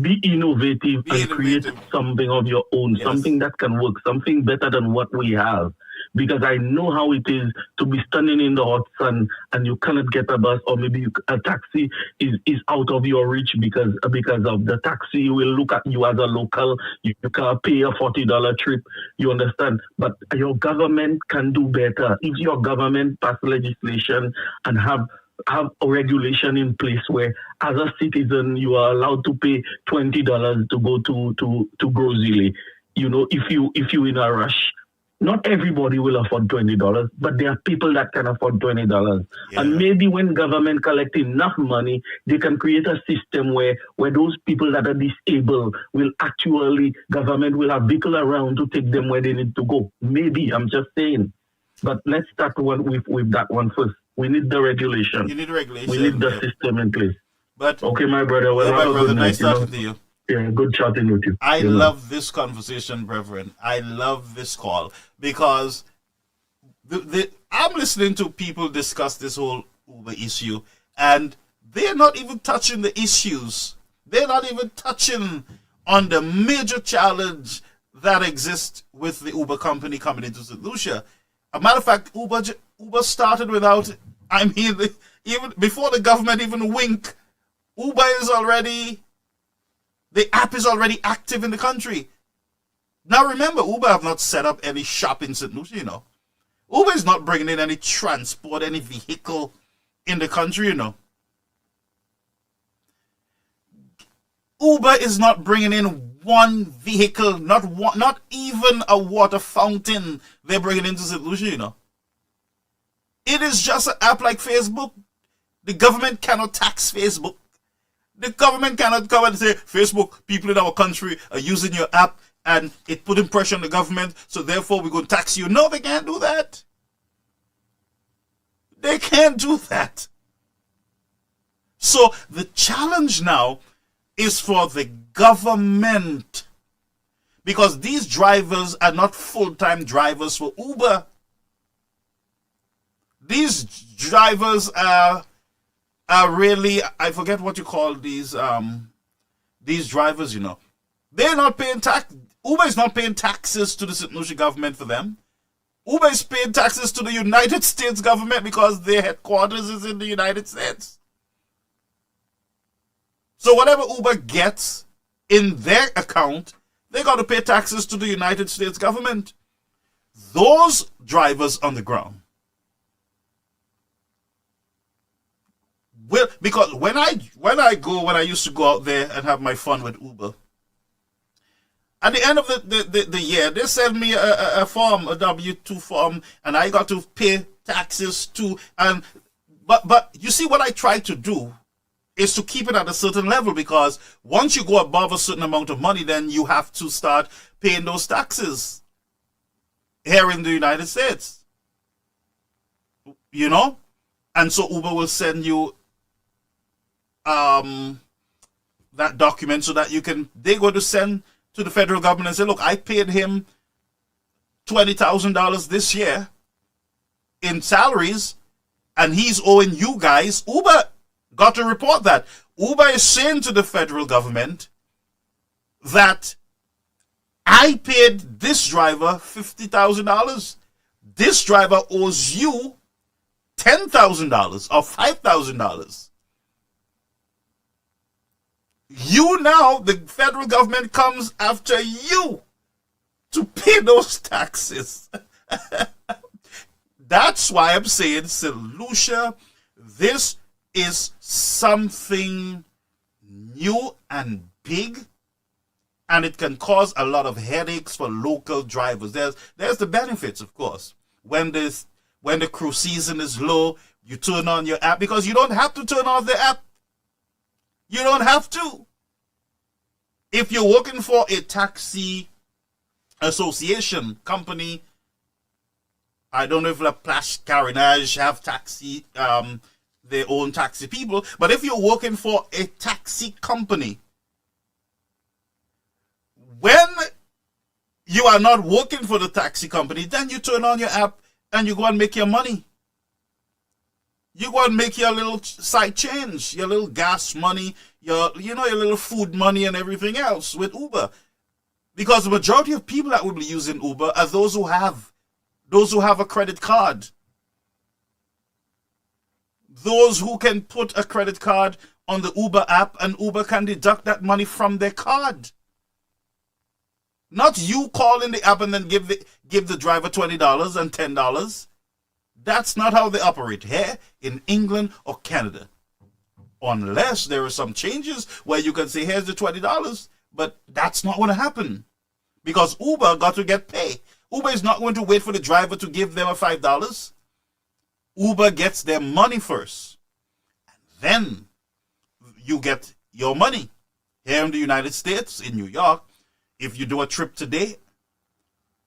Be innovative and create something of your own, something that can work, something better than what we have. Because I know how it is to be standing in the hot sun and you cannot get a bus, or maybe a taxi is out of your reach because of the taxi will look at you as a local. You can't pay a $40 trip. You understand? But your government can do better. If your government pass legislation and have a regulation in place where, as a citizen, you are allowed to pay $20 to go to grocery. If you in a rush. Not everybody will afford $20, but there are people that can afford $20. Yeah. And maybe when government collect enough money, they can create a system where those people that are disabled government will have vehicle around to take them where they need to go. Maybe, I'm just saying. But let's start with that one first. We need the regulation. You need regulation. We need the system in place. But okay, my brother. Well, my brother, nice talking to you. Yeah, good chatting with you. I love this conversation, brethren. I love this call, because I'm listening to people discuss this whole Uber issue, and they're not even touching the issues. They're not even touching on the major challenge that exists with the Uber company coming into St. Lucia. A matter of fact, Uber started without, even before the government even wink, Uber is already... The app is already active in the country. Now remember, Uber have not set up any shop in St. Lucia, Uber is not bringing in any transport, any vehicle in the country, Uber is not bringing in one vehicle, not even a water fountain they're bringing into St. Lucia, It is just an app like Facebook. The government cannot tax Facebook. The government cannot come and say, Facebook, people in our country are using your app and it putting pressure on the government, so therefore we're going to tax you. No, they can't do that. They can't do that. So the challenge now is for the government, because these drivers are not full-time drivers for Uber. These drivers are really, I forget what you call these drivers, They're not paying tax. Uber is not paying taxes to the St. Lucia government for them. Uber is paying taxes to the United States government because their headquarters is in the United States. So whatever Uber gets in their account, they got to pay taxes to the United States government. Those drivers on the ground will, because when I used to go out there and have my fun with Uber, at the end of the year, they send me a form, a W-2 form, and I got to pay taxes too. And but you see, what I try to do is to keep it at a certain level, because once you go above a certain amount of money, then you have to start paying those taxes here in the United States. You know? And so Uber will send you that document so that they're going to send to the federal government and say, look, I paid him $20,000 this year in salaries, and he's owing you guys. Uber got to report that. Uber is saying to the federal government that I paid this driver $50,000. This driver owes you $10,000 or $5,000. You now, the federal government comes after you to pay those taxes. That's why I'm saying, St. Lucia, this is something new and big, and it can cause a lot of headaches for local drivers. There's the benefits, of course. When the cruise season is low, you turn on your app, because you don't have to turn off the app. You don't have to. If you're working for a taxi association company, I don't know if La Place Carénage have taxi, their own taxi people, but if you're working for a taxi company, when you are not working for the taxi company, then you turn on your app and you go and make your money. You go and make your little side change, your little gas money, your little food money and everything else with Uber. Because the majority of people that will be using Uber are those who have a credit card. Those who can put a credit card on the Uber app, and Uber can deduct that money from their card. Not you call in the app and then give the driver $20 and $10. That's not how they operate here in England or Canada. Unless there are some changes where you can say, here's the $20, but that's not going to happen. Because Uber got to get paid. Uber is not going to wait for the driver to give them a $5. Uber gets their money first. And then you get your money. Here in the United States, in New York, if you do a trip today,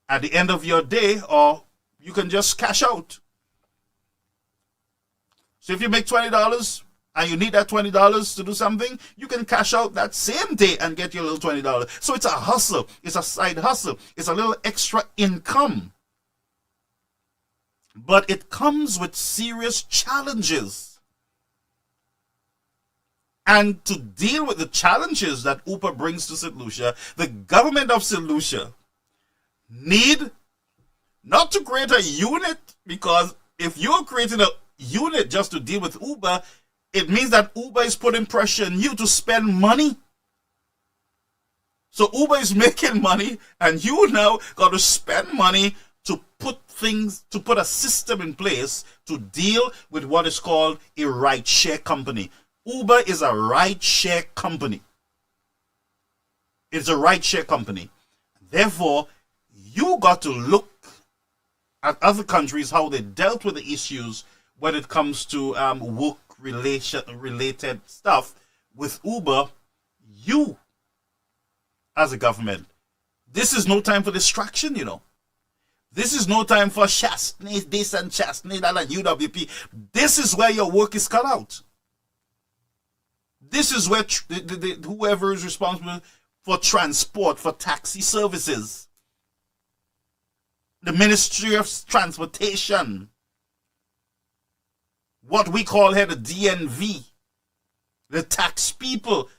at the end of your day, or you can just cash out. So if you make $20 and you need that $20 to do something, you can cash out that same day and get your little $20. So it's a hustle. It's a side hustle. It's a little extra income. But it comes with serious challenges. And to deal with the challenges that Uber brings to St. Lucia, the government of St. Lucia need not to create a unit, because if you're creating a unit just to deal with Uber, it means that Uber is putting pressure on you to spend money. So Uber is making money, and you now got to spend money to put a system in place to deal with what is called a ride-share company. Uber is a ride-share company. It's a ride-share company. Therefore, you got to look at other countries, how they dealt with the issues when it comes to work-related stuff. With Uber, you, as a government, this is no time for distraction, you know. This is no time for chastney this and chastney that and UWP. This is where your work is cut out. This is where whoever is responsible for transport, for taxi services, the Ministry of Transportation, what we call here the DNV, the tax people,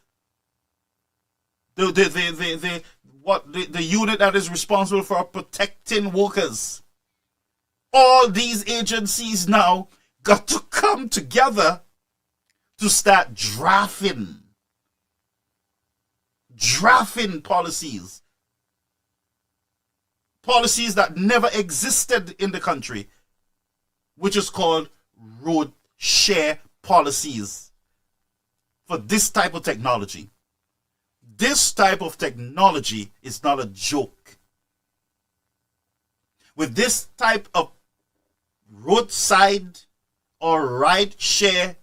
the unit that is responsible for protecting workers. All these agencies now got to come together to start drafting policies that never existed in the country, which is called road share policies for this type of technology. This type of technology is not a joke. With this type of roadside or ride share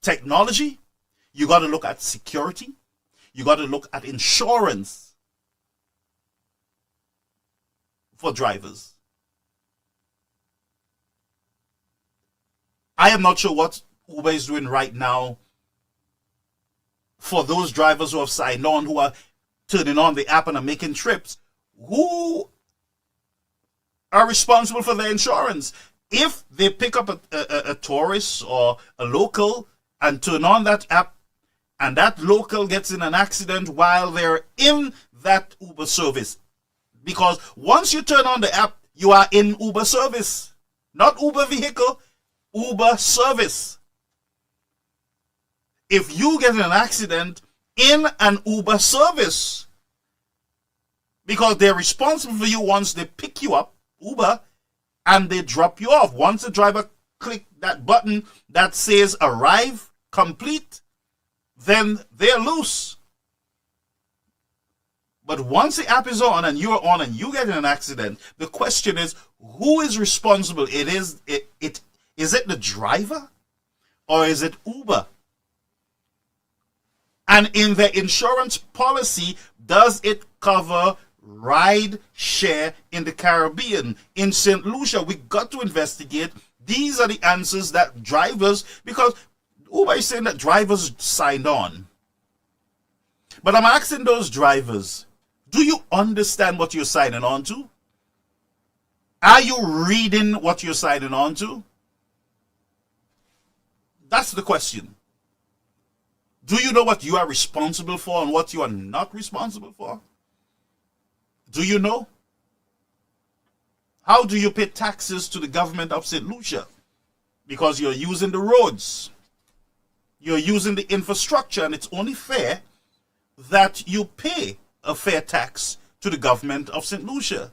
technology, you got to look at security. You got to look at insurance for drivers. I am not sure what Uber is doing right now for those drivers who have signed on, who are turning on the app and are making trips. Who are responsible for their insurance? If they pick up a tourist or a local and turn on that app, and that local gets in an accident while they're in that Uber service, because once you turn on the app, you are in Uber service, not Uber vehicle, Uber service. If you get in an accident in an Uber service, because they're responsible for you once they pick you up, Uber, and they drop you off. Once the driver click that button that says arrive, complete, then they're loose. But once the app is on and you're on and you get in an accident, the question is, who is responsible? Is it the driver or is it Uber? And in the insurance policy, does it cover ride share in the Caribbean? In St. Lucia, we got to investigate. These are the answers that drivers, because Uber is saying that drivers signed on. But I'm asking those drivers, do you understand what you're signing on to? Are you reading what you're signing on to? That's the question. Do you know what you are responsible for and what you are not responsible for? Do you know? How do you pay taxes to the government of St. Lucia? Because you're using the roads. You're using the infrastructure, and it's only fair that you pay a fair tax to the government of St. Lucia.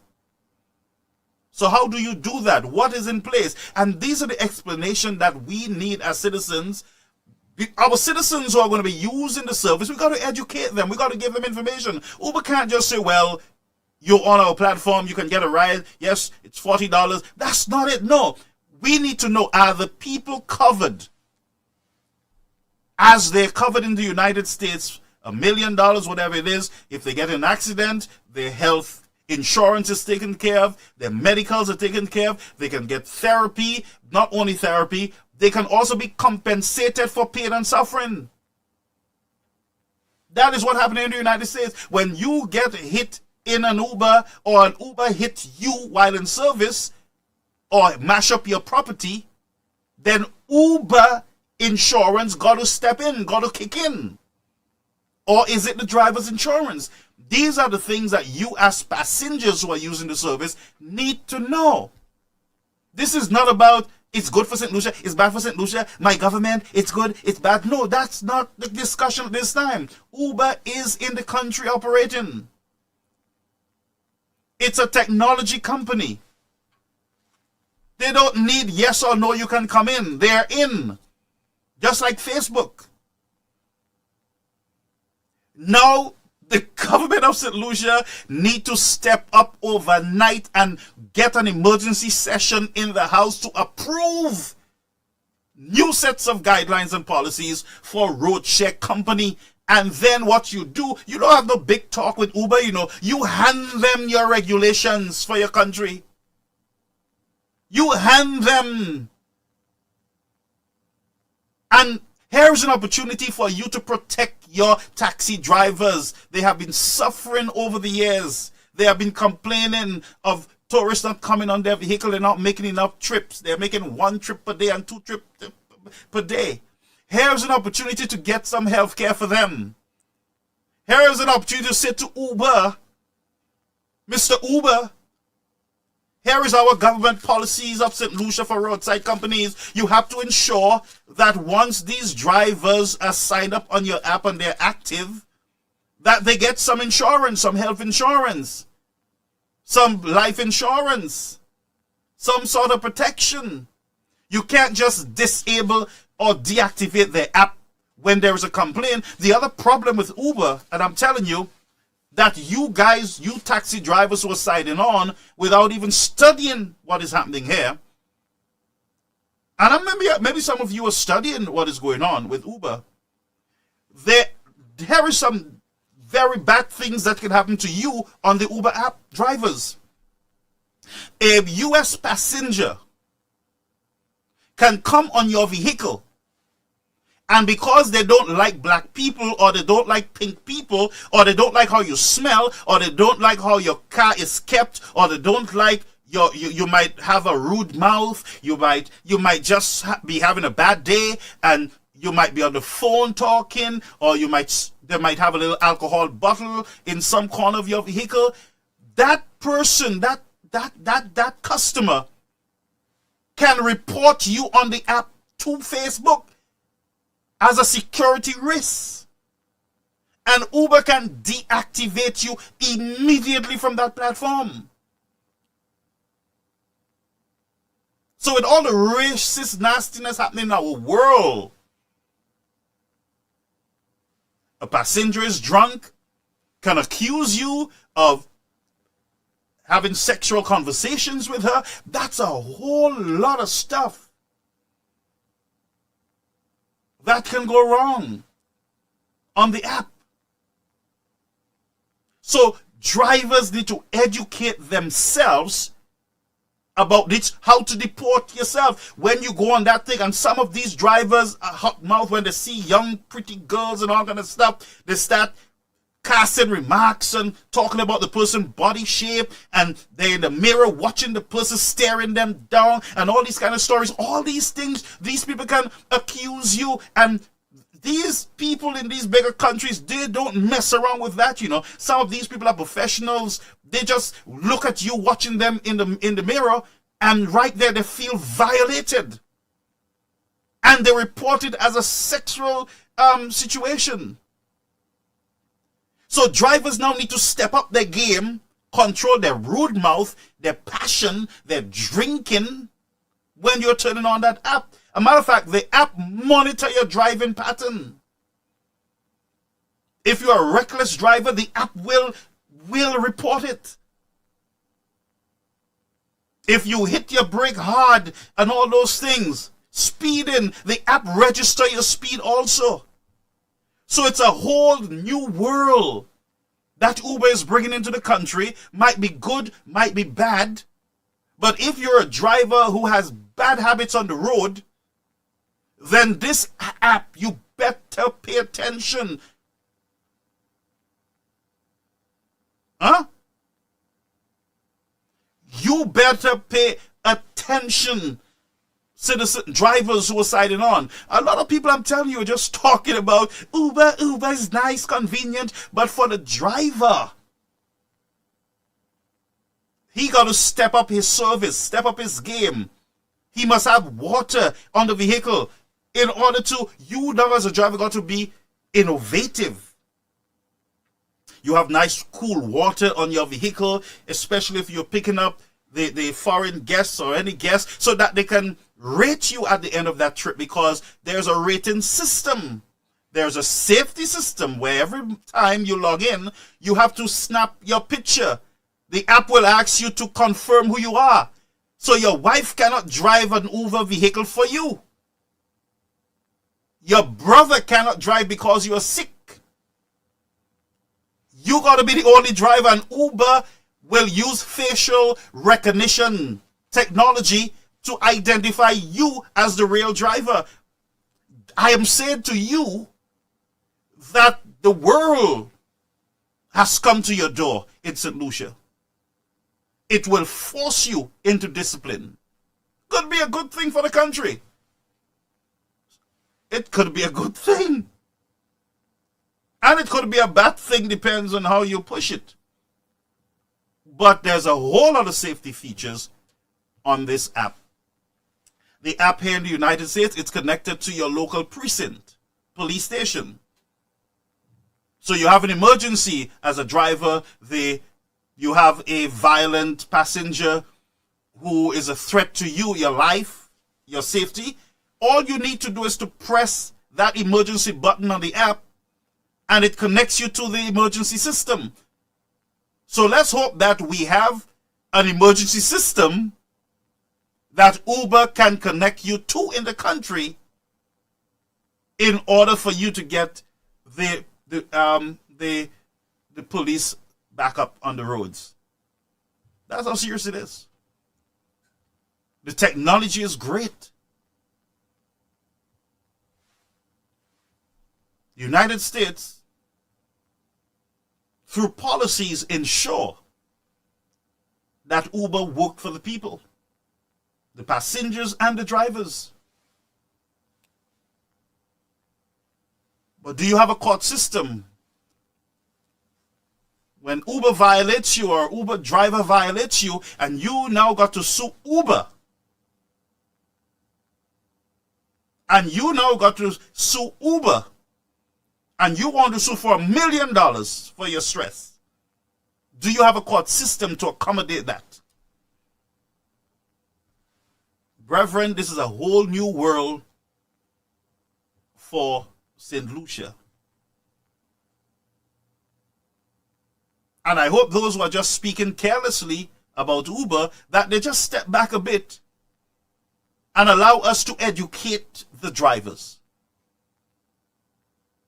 So how do you do that? What is in place? And these are the explanations that we need as citizens. Our citizens who are going to be using the service, we got to educate them. We got to give them information. Uber can't just say, well, you're on our platform, you can get a ride. Yes, it's $40. That's not it. No. We need to know, are the people covered as they're covered in the United States, $1 million, whatever it is? If they get in an accident, their health insurance is taken care of, their medicals are taken care of, they can get therapy, not only therapy, they can also be compensated for pain and suffering. That is what happened in the United States. When you get hit in an Uber, or an Uber hit you while in service, or mash up your property, then Uber insurance got to step in, got to kick in. Or is it the driver's insurance? These are the things that you as passengers who are using the service need to know. This is not about it's good for St. Lucia, it's bad for St. Lucia, my government, it's good, it's bad. No, that's not the discussion at this time. Uber is in the country operating. It's a technology company. They don't need yes or no, you can come in. They're in. Just like Facebook. Now, the government of St. Lucia need to step up overnight and get an emergency session in the House to approve new sets of guidelines and policies for road share company. And then what you do, you don't have no big talk with Uber, you hand them your regulations for your country. You hand them. And here's an opportunity for you to protect your taxi drivers. They have been suffering over the years. They have been complaining of tourists not coming on their vehicle. They're not making enough trips. They're making 1 trip per day and 2 trips per day. Here's an opportunity to get some health care for them. Here's an opportunity to say to Uber, Mr. Uber, Here is our government policies of St. Lucia for roadside companies. You have to ensure that once these drivers are signed up on your app and they're active, that they get some insurance, some health insurance, some life insurance, some sort of protection. You can't just disable or deactivate the app when there is a complaint. The other problem with Uber, and I'm telling you, that you guys, you taxi drivers who are signing on without even studying what is happening here. And maybe some of you are studying what is going on with Uber. There are some very bad things that can happen to you on the Uber app, drivers. A US passenger can come on your vehicle, and because they don't like black people, or they don't like pink people, or they don't like how you smell, or they don't like how your car is kept, or they don't like you might have a rude mouth, you might just be having a bad day, and you might be on the phone talking, or they might have a little alcohol bottle in some corner of your vehicle. That person, that customer can report you on the app to Facebook as a security risk. And Uber can deactivate you immediately from that platform. So with all the racist nastiness happening in our world, a passenger is drunk, can accuse you of having sexual conversations with her. That's a whole lot of stuff that can go wrong on the app. So drivers need to educate themselves about this, how to deport yourself when you go on that thing. And some of these drivers are hot mouth when they see young pretty girls and all kind of stuff. They start casting remarks and talking about the person's body shape, and they're in the mirror watching the person staring them down, and all these kind of stories. All these things, these people can accuse you, and these people in these bigger countries, they don't mess around with that, you know. Some of these people are professionals. They just look at you watching them in the mirror, and right there they feel violated, and they report it as a sexual situation. So drivers now need to step up their game, control their rude mouth, their passion, their drinking when you're turning on that app. As a matter of fact, the app monitor your driving pattern. If you're a reckless driver, the app will report it. If you hit your brake hard and all those things, speeding, the app register your speed also. So it's a whole new world that Uber is bringing into the country. Might be good, might be bad. But if you're a driver who has bad habits on the road, then this app, you better pay attention. Huh? You better pay attention. Citizen drivers who are signing on. A lot of people, I'm telling you, are just talking about Uber. Uber is nice, convenient, but for the driver, he got to step up his service, step up his game. He must have water on the vehicle in order to, you now as a driver got to be innovative. You have nice cool water on your vehicle, especially if you're picking up the foreign guests or any guests, so that they can rate you at the end of that trip, because there's a rating system. There's a safety system where every time you log in, you have to snap your picture. The app will ask you to confirm who you are. So your wife cannot drive an Uber vehicle for you. Your brother cannot drive because you are sick. You got to be the only driver, and Uber will use facial recognition technology to identify you as the real driver. I am saying to you that the world has come to your door in St. Lucia. It will force you into discipline. Could be a good thing for the country. It could be a good thing. And it could be a bad thing, depends on how you push it. But there's a whole lot of safety features on this app. The app here in the United States, it's connected to your local precinct, police station. So you have an emergency as a driver, you have a violent passenger who is a threat to you, your life, your safety. All you need to do is to press that emergency button on the app and it connects you to the emergency system. So let's hope that we have an emergency system that Uber can connect you to in the country in order for you to get the police back up on the roads. That's how serious it is. The technology is great. The United States, through policies, ensure that Uber worked for the people, the passengers and the drivers. But do you have a court system? When Uber violates you or Uber driver violates you and you now got to sue Uber, and you now got to sue Uber, and you want to sue for $1 million for your stress, do you have a court system to accommodate that? Brethren, this is a whole new world for St. Lucia. And I hope those who are just speaking carelessly about Uber, that they just step back a bit and allow us to educate the drivers.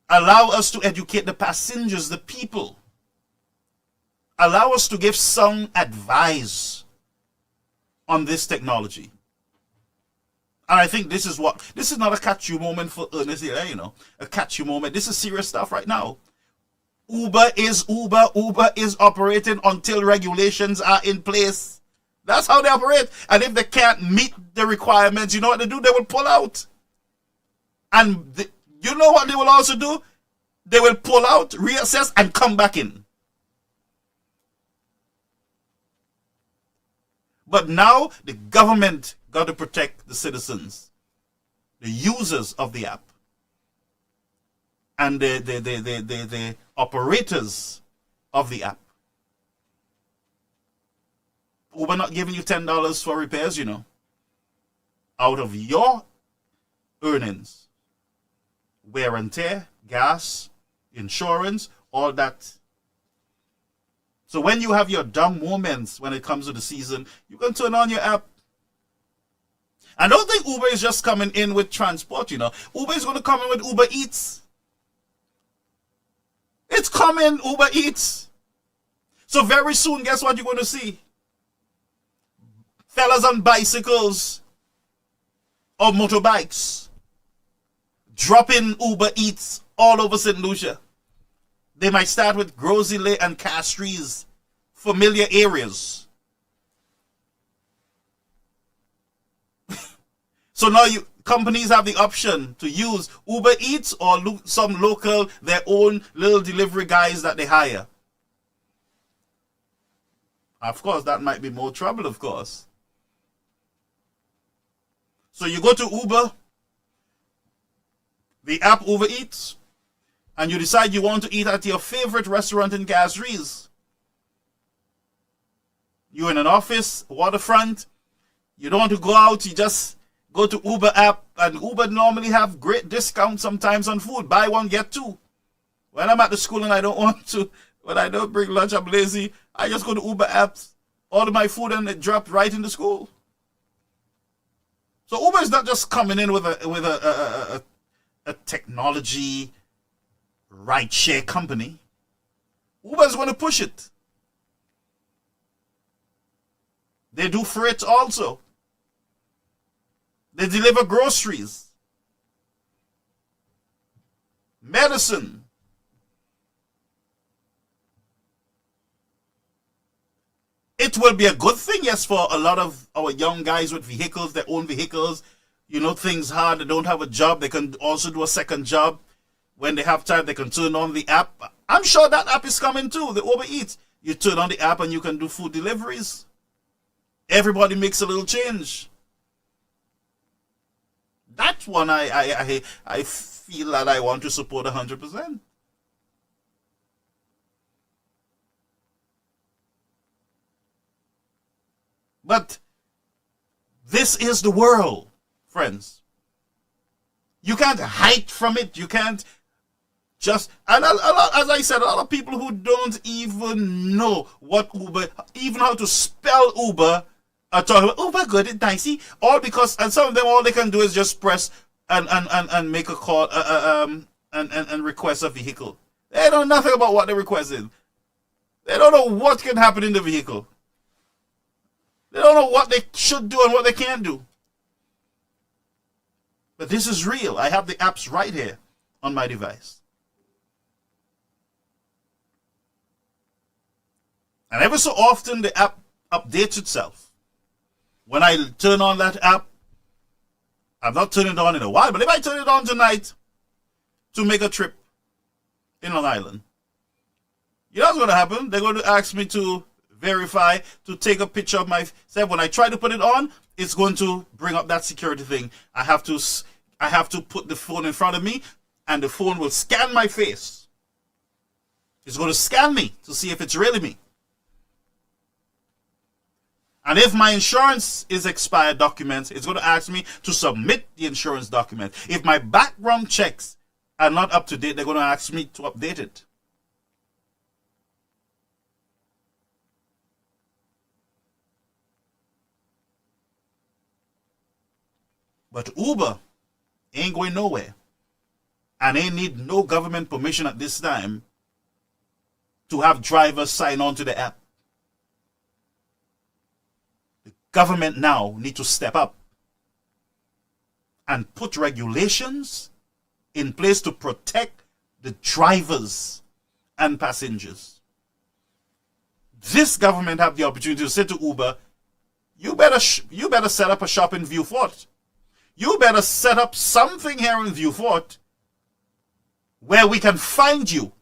Allow us to educate the passengers, the people. Allow us to give some advice on this technology. And I think this is not a catch you moment for Ernest here, you know, a catch you moment. This is serious stuff right now. Uber is Uber. Uber is operating until regulations are in place. That's how they operate. And if they can't meet the requirements, you know what they do? They will pull out. And you know what they will also do? They will pull out, reassess, and come back in. But now the government got to protect the citizens, the users of the app, and the operators of the app. Uber not giving you $10 for repairs, you know, out of your earnings, wear and tear, gas, insurance, all that. So when you have your dumb moments when it comes to the season, you can turn on your app. I don't think Uber is just coming in with transport, you know. Uber is going to come in with Uber Eats. It's coming, Uber Eats. So very soon, guess what you're going to see? Fellas on bicycles or motorbikes dropping Uber Eats all over St. Lucia. They might start with Grosile and Castries, familiar areas. So now companies have the option to use Uber Eats or some local, their own little delivery guys that they hire. Of course, that might be more trouble, of course. So you go to Uber, the app Uber Eats, and you decide you want to eat at your favorite restaurant in Castries. You're in an office, waterfront, you don't want to go out, you just go to Uber app, and Uber normally have great discounts sometimes on food. Buy one, get two. When I'm at the school and I don't want to, when I don't bring lunch, I'm lazy, I just go to Uber apps, order my food, and it dropped right in the school. So Uber is not just coming in with a technology ride-share company. Uber is going to push it. They do freight also. They deliver groceries, medicine. It will be a good thing, yes, for a lot of our young guys with vehicles, their own vehicles. You know, things hard, they don't have a job. They can also do a second job. When they have time, they can turn on the app. I'm sure that app is coming too, the Uber Eats. You turn on the app and you can do food deliveries. Everybody makes a little change. That's one I feel that I want to support 100%. But this is the world, friends. You can't hide from it. You can't just, and a lot, as I said, a lot of people who don't even know what Uber, even how to spell Uber, are talking about Uber good and dicey, all because, and some of them, all they can do is just press and make a call, and request a vehicle. They know nothing about what they're requesting. They don't know what can happen in the vehicle. They don't know what they should do and what they can't do. But this is real. I have the apps right here on my device. And ever so often the app updates itself. When I turn on that app, I've not turned it on in a while, but if I turn it on tonight to make a trip in Long Island, you know what's going to happen? They're going to ask me to verify, to take a picture of myself. When I try to put it on, it's going to bring up that security thing. I have to put the phone in front of me, and the phone will scan my face. It's going to scan me to see if it's really me. And if my insurance is expired document, it's going to ask me to submit the insurance document. If my background checks are not up to date, they're going to ask me to update it. But Uber ain't going nowhere. And they need no government permission at this time to have drivers sign on to the app. The government now need to step up and put regulations in place to protect the drivers and passengers. This government have the opportunity to say to Uber, you better set up a shop in Vieux Fort. You better set up something here in Vieux Fort where we can find you,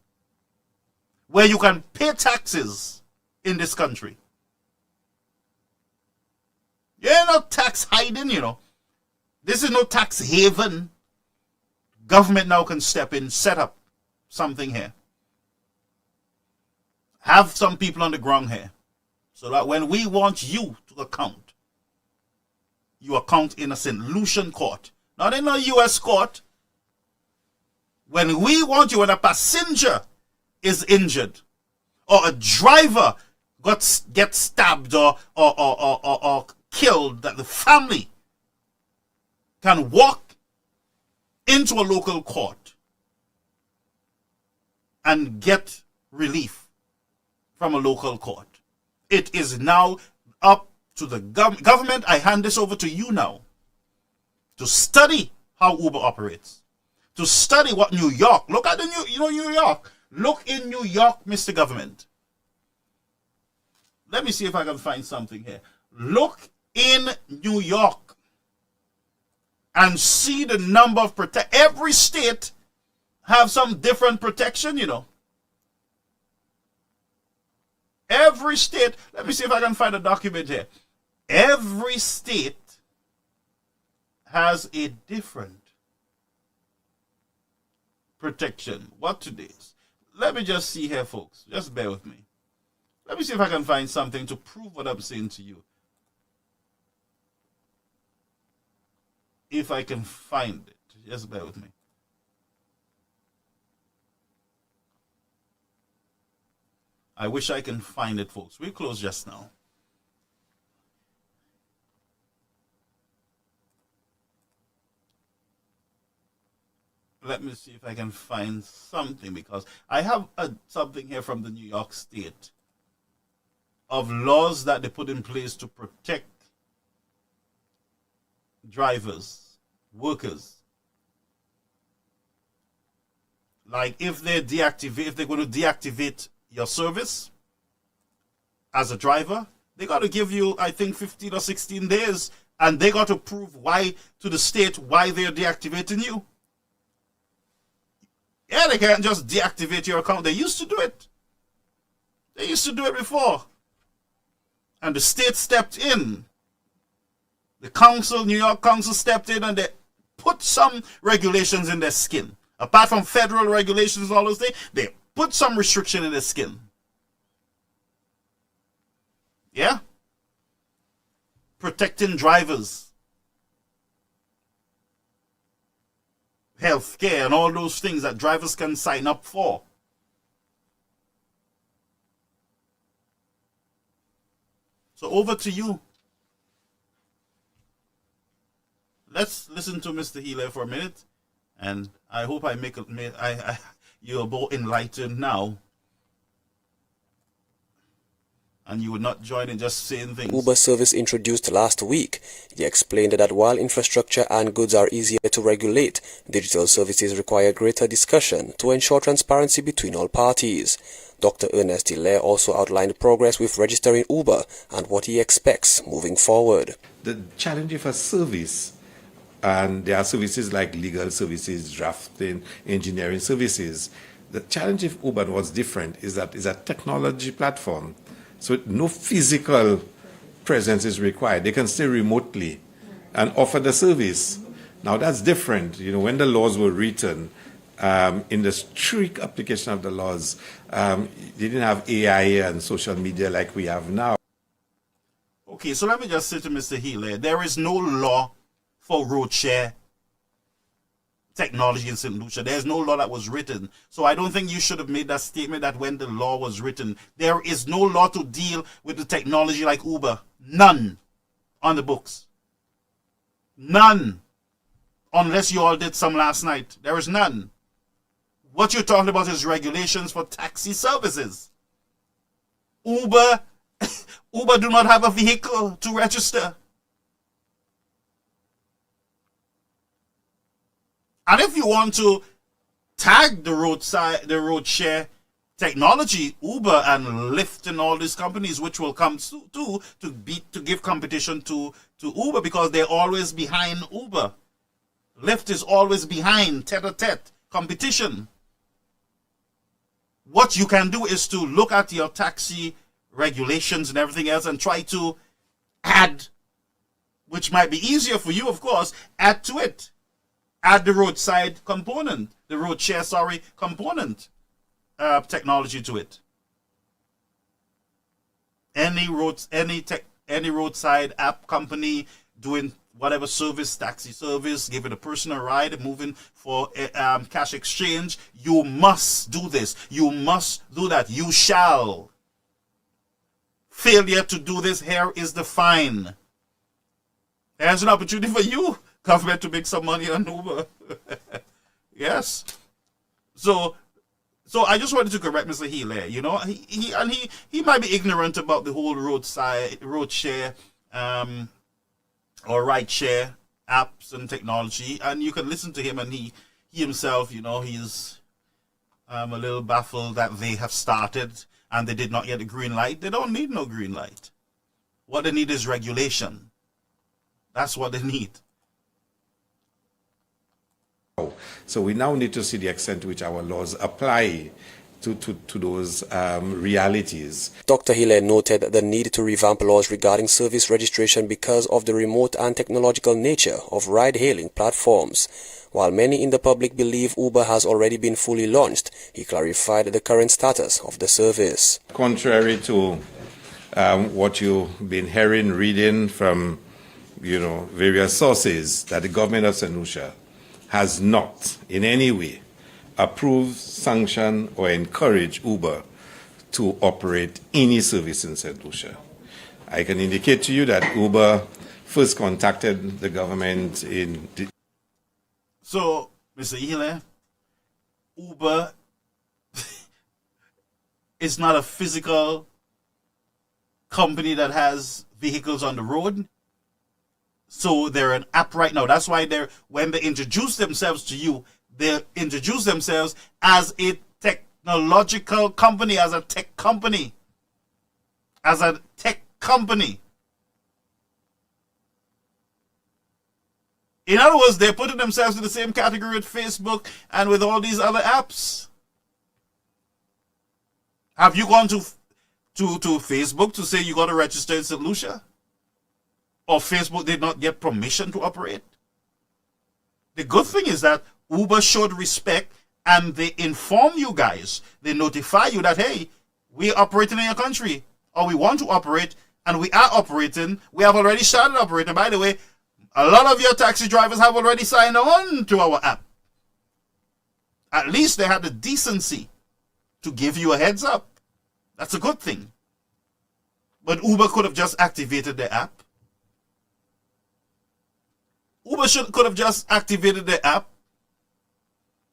where you can pay taxes in this country. You're not tax hiding, you know. This is no tax haven. Government now can step in, set up something here. Have some people on the ground here, so that when we want you to account, you account in a St. Lucian court, not in a U.S. court. When we want you, when a passenger is injured, or a driver gets stabbed or killed, that the family can walk into a local court and get relief from a local court. It is now up to the government. I hand this over to you now to study how Uber operates, to study what New York, look at New York. Look in New York, Mr. Government. Let me see if I can find something here. Look in New York and see the number of every state have some different protection, you know. Every state, let me see if I can find a document here. Every state has a different protection. What today's? Let me just see here, folks. Just bear with me. Let me see if I can find something to prove what I'm saying to you. If I can find it. Just bear with me. I wish I can find it, folks. We closed just now. Let me see if I can find something, because I have something here from the New York State of laws that they put in place to protect drivers, workers. Like if they're going to deactivate your service as a driver, they got to give you, I think, 15 or 16 days, and they got to prove to the state why they're deactivating you. Yeah, they can't just deactivate your account. They used to do it. They used to do it before. And the state stepped in. The council, New York Council stepped in and they put some regulations in their skin. Apart from federal regulations and all those things, they put some restriction in their skin. Yeah? Protecting drivers. Healthcare and all those things that drivers can sign up for. So over to you. Let's listen to Mr. Healer for a minute, and I hope you're both enlightened now, and you would not join in just saying things. Uber service introduced last week. He explained that while infrastructure and goods are easier to regulate, digital services require greater discussion to ensure transparency between all parties. Dr. Ernest Hilaire also outlined progress with registering Uber and what he expects moving forward. The challenge of a service, and there are services like legal services, drafting, engineering services. The challenge of Uber, what's different, is that it's a technology platform. So no physical presence is required. They can stay remotely and offer the service. Now that's different. You know, when the laws were written, in the strict application of the laws, they didn't have AI and social media like we have now. Okay, so let me just say to Mr. Healer, there is no law for road share technology in St. Lucia. There's no law that was written. So I don't think you should have made that statement that when the law was written. There is no law to deal with the technology like Uber. None on the books. None. Unless you all did some last night. There is none. What you're talking about is regulations for taxi services. Uber do not have a vehicle to register. And if you want to tag the road share technology, Uber and Lyft and all these companies, which will come to give competition to Uber, because they're always behind Uber. Lyft is always behind tete-a-tete competition. What you can do is to look at your taxi regulations and everything else and try to add, which might be easier for you, of course, add to it. Add the roadside component, the road share, component technology to it. Any roadside app company doing whatever service, taxi service, giving a person a ride, moving for cash exchange, you must do this. You must do that. You shall. Failure to do this, here is the fine. There's an opportunity for you, government, to make some money on Uber. Yes. So I just wanted to correct Mr. Healer. You know, he might be ignorant about the whole road share, or ride share apps and technology, and you can listen to him, and he himself, you know, he's a little baffled that they have started and they did not get a green light. They don't need no green light. What they need is regulation. That's what they need. So we now need to see the extent to which our laws apply to those realities. Dr. Hilaire noted the need to revamp laws regarding service registration because of the remote and technological nature of ride-hailing platforms. While many in the public believe Uber has already been fully launched, he clarified the current status of the service. Contrary to what you've been hearing, reading from, you know, various sources, that the government of St. Lucia has not in any way approved, sanctioned, or encouraged Uber to operate any service in St. Lucia. I can indicate to you that Uber first contacted the government in... So, Mr. Hilaire, Uber is not a physical company that has vehicles on the road. So they're an app right now. That's why when they introduce themselves to you, they introduce themselves as a technological company, as a tech company. As a tech company. In other words, they're putting themselves in the same category with Facebook and with all these other apps. Have you gone to to Facebook to say you got to register in St. Lucia? Or Facebook did not get permission to operate? The good thing is that Uber showed respect and they inform you guys. They notify you that, hey, we're operating in your country, or we want to operate, and we are operating. We have already started operating. By the way, a lot of your taxi drivers have already signed on to our app. At least they had the decency to give you a heads up. That's a good thing. But Uber could have just activated the app. Uber could have just activated the app,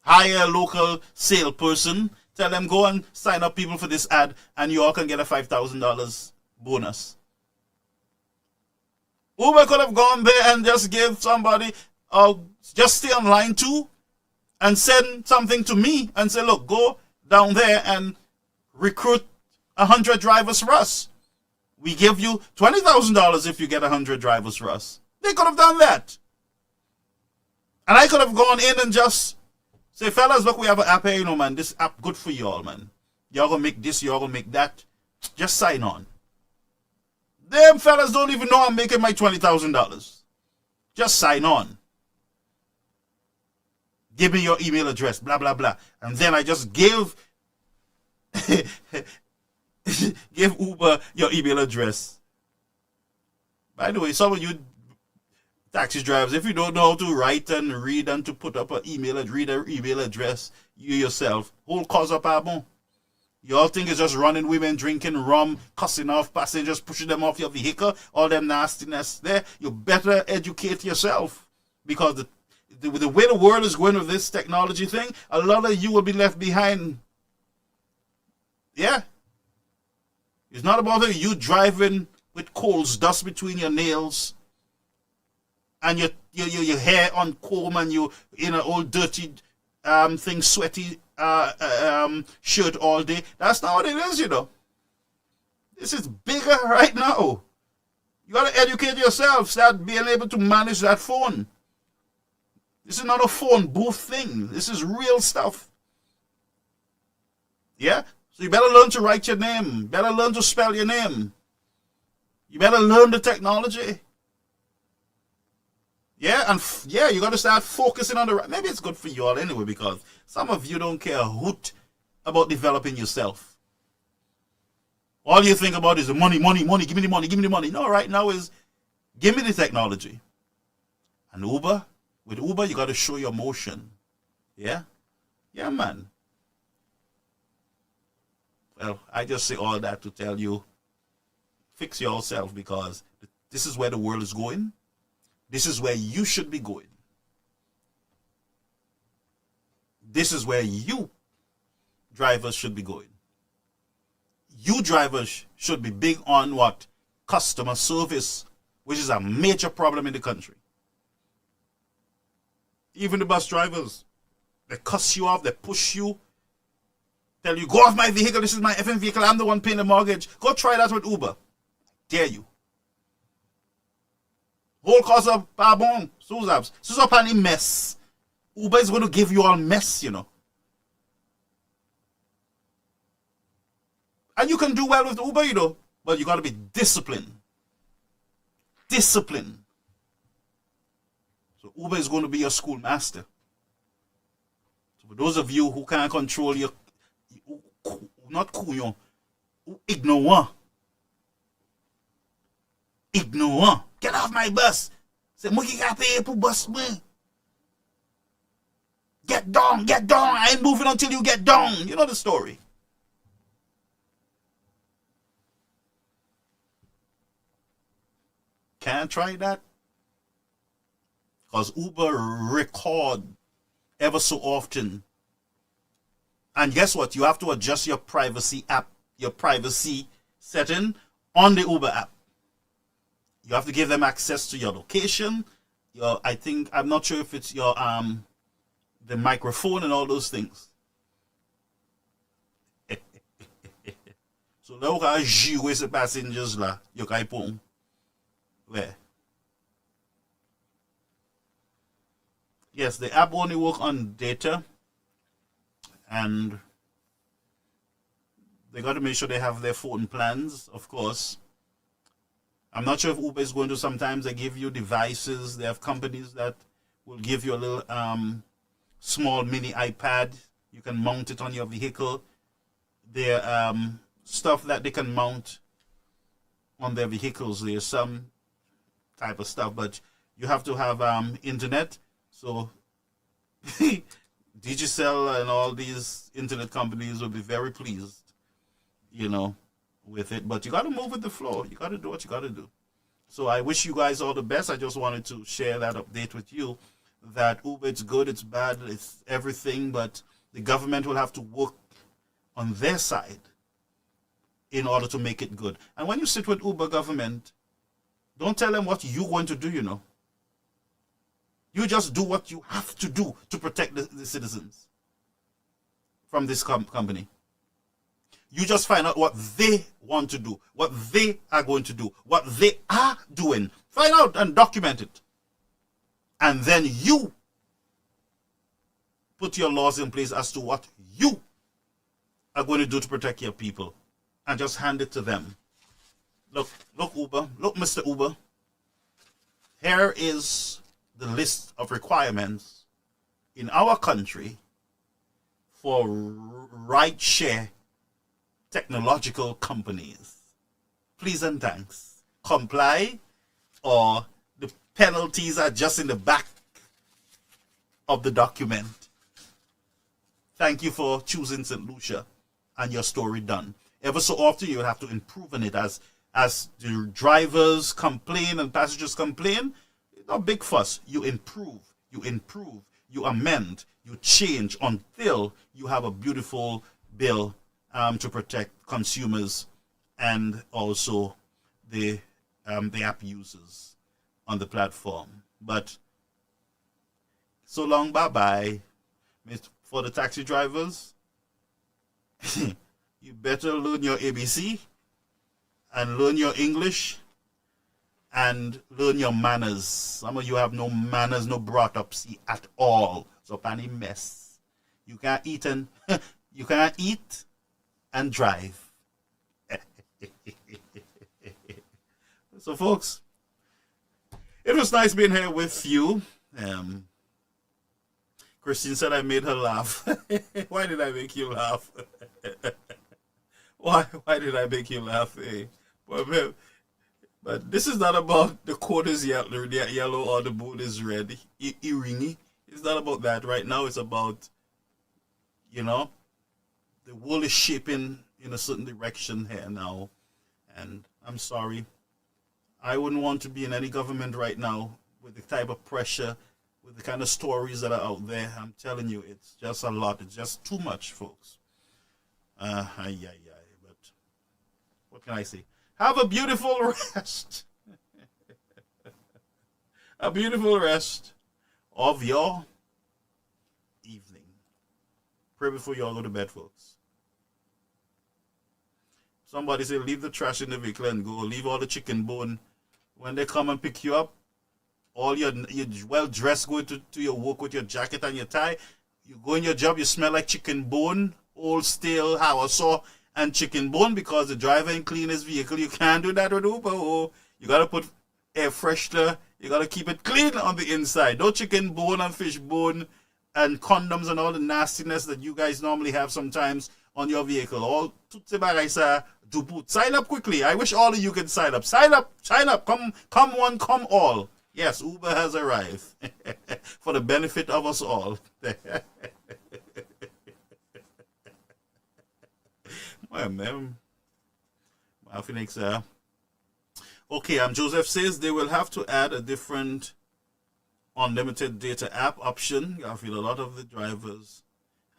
hire a local salesperson, tell them go and sign up people for this ad, and you all can get a $5,000 bonus. Uber could have gone there and just give somebody, just stay online too, and send something to me and say, look, go down there and recruit 100 drivers for us. We give you $20,000 if you get 100 drivers for us. They could have done that. And I could have gone in and just say, fellas, look, we have an app here, man. This app good for y'all, man. Y'all gonna make this, y'all gonna make that. Just sign on. Them fellas don't even know I'm making my $20,000. Just sign on. Give me your email address, blah, blah, blah. And then I just give Uber your email address. By the way, some of you taxi drivers, if you don't know how to write and read and to put up an email address, you yourself, whole cause up album. You all think it's just running women, drinking rum, cussing off passengers, pushing them off your vehicle, all them nastiness there. You better educate yourself, because the way the world is going with this technology thing, a lot of you will be left behind. Yeah. It's not about you driving with coals dust between your nails and your hair on comb and you in an old dirty thing, sweaty shirt all day. That's not what it is, you know. This is bigger right now. You got to educate yourself. Start being able to manage that phone. This is not a phone booth thing. This is real stuff. Yeah? So you better learn to write your name. Better learn to spell your name. You better learn the technology. Yeah, and you got to start focusing on the right. Maybe it's good for you all anyway, because some of you don't care a hoot about developing yourself. All you think about is the money, money, money. Give me the money, give me the money. No, right now is give me the technology. And with Uber, you got to show your motion. Yeah? Yeah, man. Well, I just say all that to tell you, fix yourself, because this is where the world is going. This is where you should be going. This is where you drivers should be going. You drivers should be big on what? Customer service, which is a major problem in the country. Even the bus drivers, they cuss you off, they push you, tell you, go off my vehicle, this is my effing vehicle, I'm the one paying the mortgage. Go try that with Uber. Dare you. Whole cause of pardon, Suzabs. Suzapani mess. Uber is going to give you all mess, you know. And you can do well with Uber, you know, but you got to be disciplined. Discipline. So Uber is going to be your schoolmaster. So for those of you who can't control your, not couillon, ignorant. Ignorant. Get off my bus. Say, Mookie got paid for bus me. Get down, get down. I ain't moving until you get down. You know the story. Can't try that. Because Uber record ever so often. And guess what? You have to adjust your privacy app, your privacy setting on the Uber app. You have to give them access to your location. I'm not sure if it's your the microphone and all those things. So là, on va jouer ces passengers là, yo kay pon. Where? Yes, the app only work on data, and They got to make sure they have their phone plans, of course. I'm not sure if Uber is going to. Sometimes they give you devices. They have companies that will give you a little small mini iPad. You can mount it on your vehicle. Their stuff that they can mount on their vehicles. There's some type of stuff, but you have to have internet. So Digicel and all these internet companies will be very pleased, with it. But you got to move with the flow. You got to do what you got to do. So I wish you guys all the best. I just wanted to share that update with you, that Uber, it's good, it's bad, it's everything, but the government will have to work on their side in order to make it good. And when you sit with Uber government, don't tell them what you're going to do, You just do what you have to do to protect the citizens from this company. You just find out what they want to do, what they are going to do, what they are doing. Find out and document it. And then you put your laws in place as to what you are going to do to protect your people. And just hand it to them. Look, Uber. Look, Mr. Uber. Here is the list of requirements in our country for ride-share technological companies. Please and thanks. Comply, or the penalties are just in the back of the document. Thank you for choosing St. Lucia and your story done. Ever so often you have to improve on it as the drivers complain and passengers complain. No big fuss. You improve, you amend, you change until you have a beautiful bill to protect consumers and also the app users on the platform. But so long, bye-bye. For the taxi drivers, you better learn your ABC and learn your English and learn your manners. Some of you have no manners, no brought up at all. So any mess. You can't eat and drive. So folks, it was nice being here with you. Christine said I made her laugh. Why did I make you laugh? Why did I make you laugh? Eh? But this is not about the coat is yellow or the boot is red. Ringy. It's not about that. Right now it's about, the world is shaping in a certain direction here now. And I'm sorry. I wouldn't want to be in any government right now with the type of pressure, with the kind of stories that are out there. I'm telling you, it's just a lot. It's just too much, folks. But what can I say? Have a beautiful rest. A beautiful rest of your evening. Pray before you all go to bed, folks. Somebody say, leave the trash in the vehicle and go. Leave all the chicken bone. When they come and pick you up, all you're well-dressed, going to your work with your jacket and your tie. You go in your job, you smell like chicken bone, old stale hour saw and chicken bone because the driver ain't clean his vehicle. You can't do that with Uber. Oh, you got to put air freshener. You got to keep it clean on the inside. No chicken bone and fish bone and condoms and all the nastiness that you guys normally have sometimes on your vehicle. All tutsi bagaisa do put. Sign up quickly. I wish all of you could sign up. Sign up. Come one, come all. Yes, Uber has arrived for the benefit of us all. Well, man. Phoenix, okay, Joseph says they will have to add a different unlimited data app option. I feel a lot of the drivers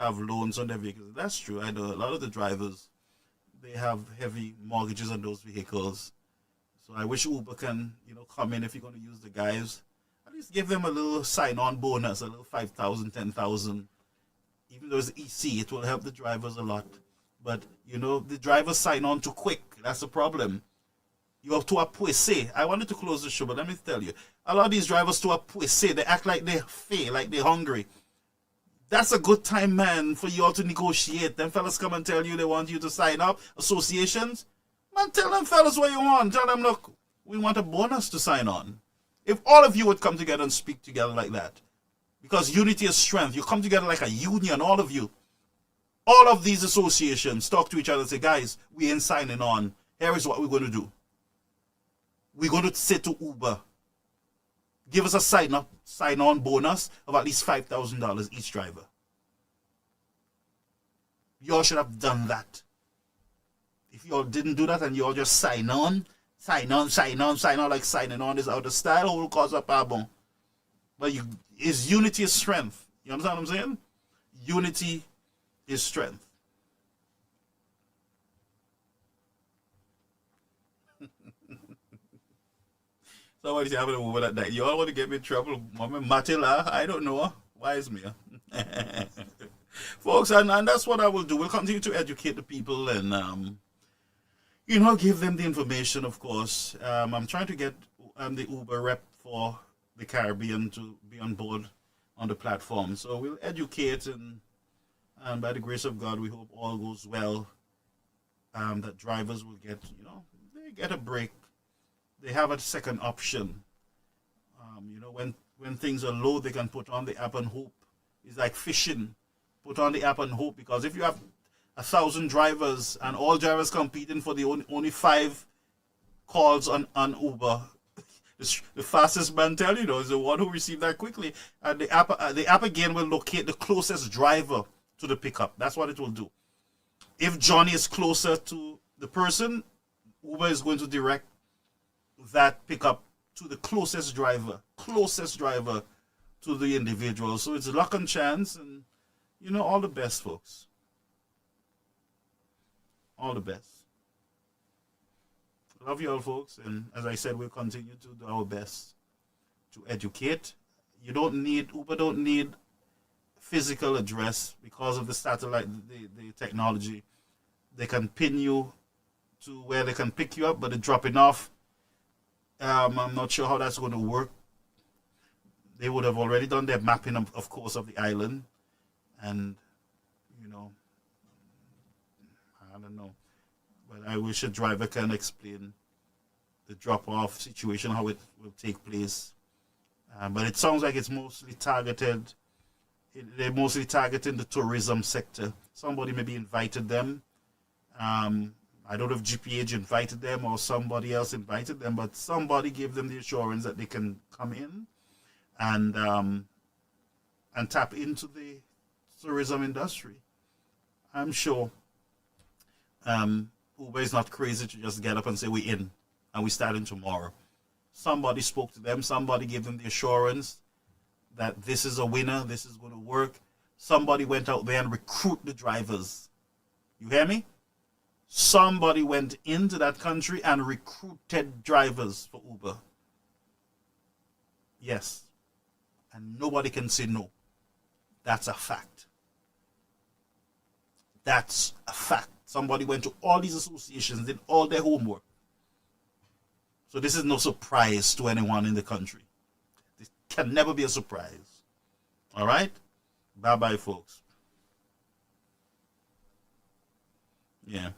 have loans on their vehicles. That's true. I know a lot of the drivers, they have heavy mortgages on those vehicles. So I wish Uber can, come in if you're going to use the guys. At least give them a little sign-on bonus, a little 5,000, 10,000. Even though it's EC, it will help the drivers a lot. But, the drivers sign on too quick. That's the problem. You have to appreciate. I wanted to close the show, but let me tell you. A lot of these drivers to appreciate. They act like they're fair, like they're hungry. That's a good time, man, for you all to negotiate. Them fellas come and tell you they want you to sign up. Associations, man, tell them fellas what you want. Tell them, look, we want a bonus to sign on. If all of you would come together and speak together like that, because unity is strength. You come together like a union, all of you. All of these associations talk to each other and say, guys, we ain't signing on. Here is what we're going to do. We're going to say to Uber, give us a sign-on bonus of at least $5,000 each driver. Y'all should have done that. If y'all didn't do that and y'all just sign on like signing on is out of style, who will cause a problem? But unity is strength. You understand what I'm saying? Unity is strength. Somebody's having a Uber that night. You all want to get me in trouble. Matila, I don't know. Why is me? Folks, and that's what I will do. We'll continue to educate the people and, give them the information, of course. I'm trying to get the Uber rep for the Caribbean to be on board on the platform. So we'll educate and by the grace of God, we hope all goes well. That drivers will get, they get a break. They have a second option. When things are low, they can put on the app and hope. It's like fishing. Put on the app and hope, because if you have 1,000 drivers and all drivers competing for the only 5 calls on Uber, the fastest man tell you is the one who received that quickly. And the app again will locate the closest driver to the pickup. That's what it will do. If Johnny is closer to the person, Uber is going to direct that pickup to the closest driver to the individual. So it's luck and chance, and all the best, folks. All the best. Love you all, folks, and as I said, we'll continue to do our best to educate. Uber don't need physical address because of the satellite, the technology. They can pin you to where they can pick you up, but the dropping off, I'm not sure how that's going to work. They would have already done their mapping, of course, of the island, and I don't know. But I wish a driver can explain the drop-off situation, how it will take place. But it sounds like it's mostly targeted. They're mostly targeting the tourism sector. Somebody maybe invited them. I don't know if GPH invited them or somebody else invited them, but somebody gave them the assurance that they can come in and tap into the tourism industry. I'm sure Uber is not crazy to just get up and say we're in and we're starting tomorrow. Somebody spoke to them. Somebody gave them the assurance that this is a winner. This is going to work. Somebody went out there and recruited the drivers. You hear me? Somebody went into that country and recruited drivers for Uber. Yes. And nobody can say no. That's a fact. That's a fact. Somebody went to all these associations, did all their homework. So this is no surprise to anyone in the country. This can never be a surprise. All right? Bye-bye, folks. Yeah.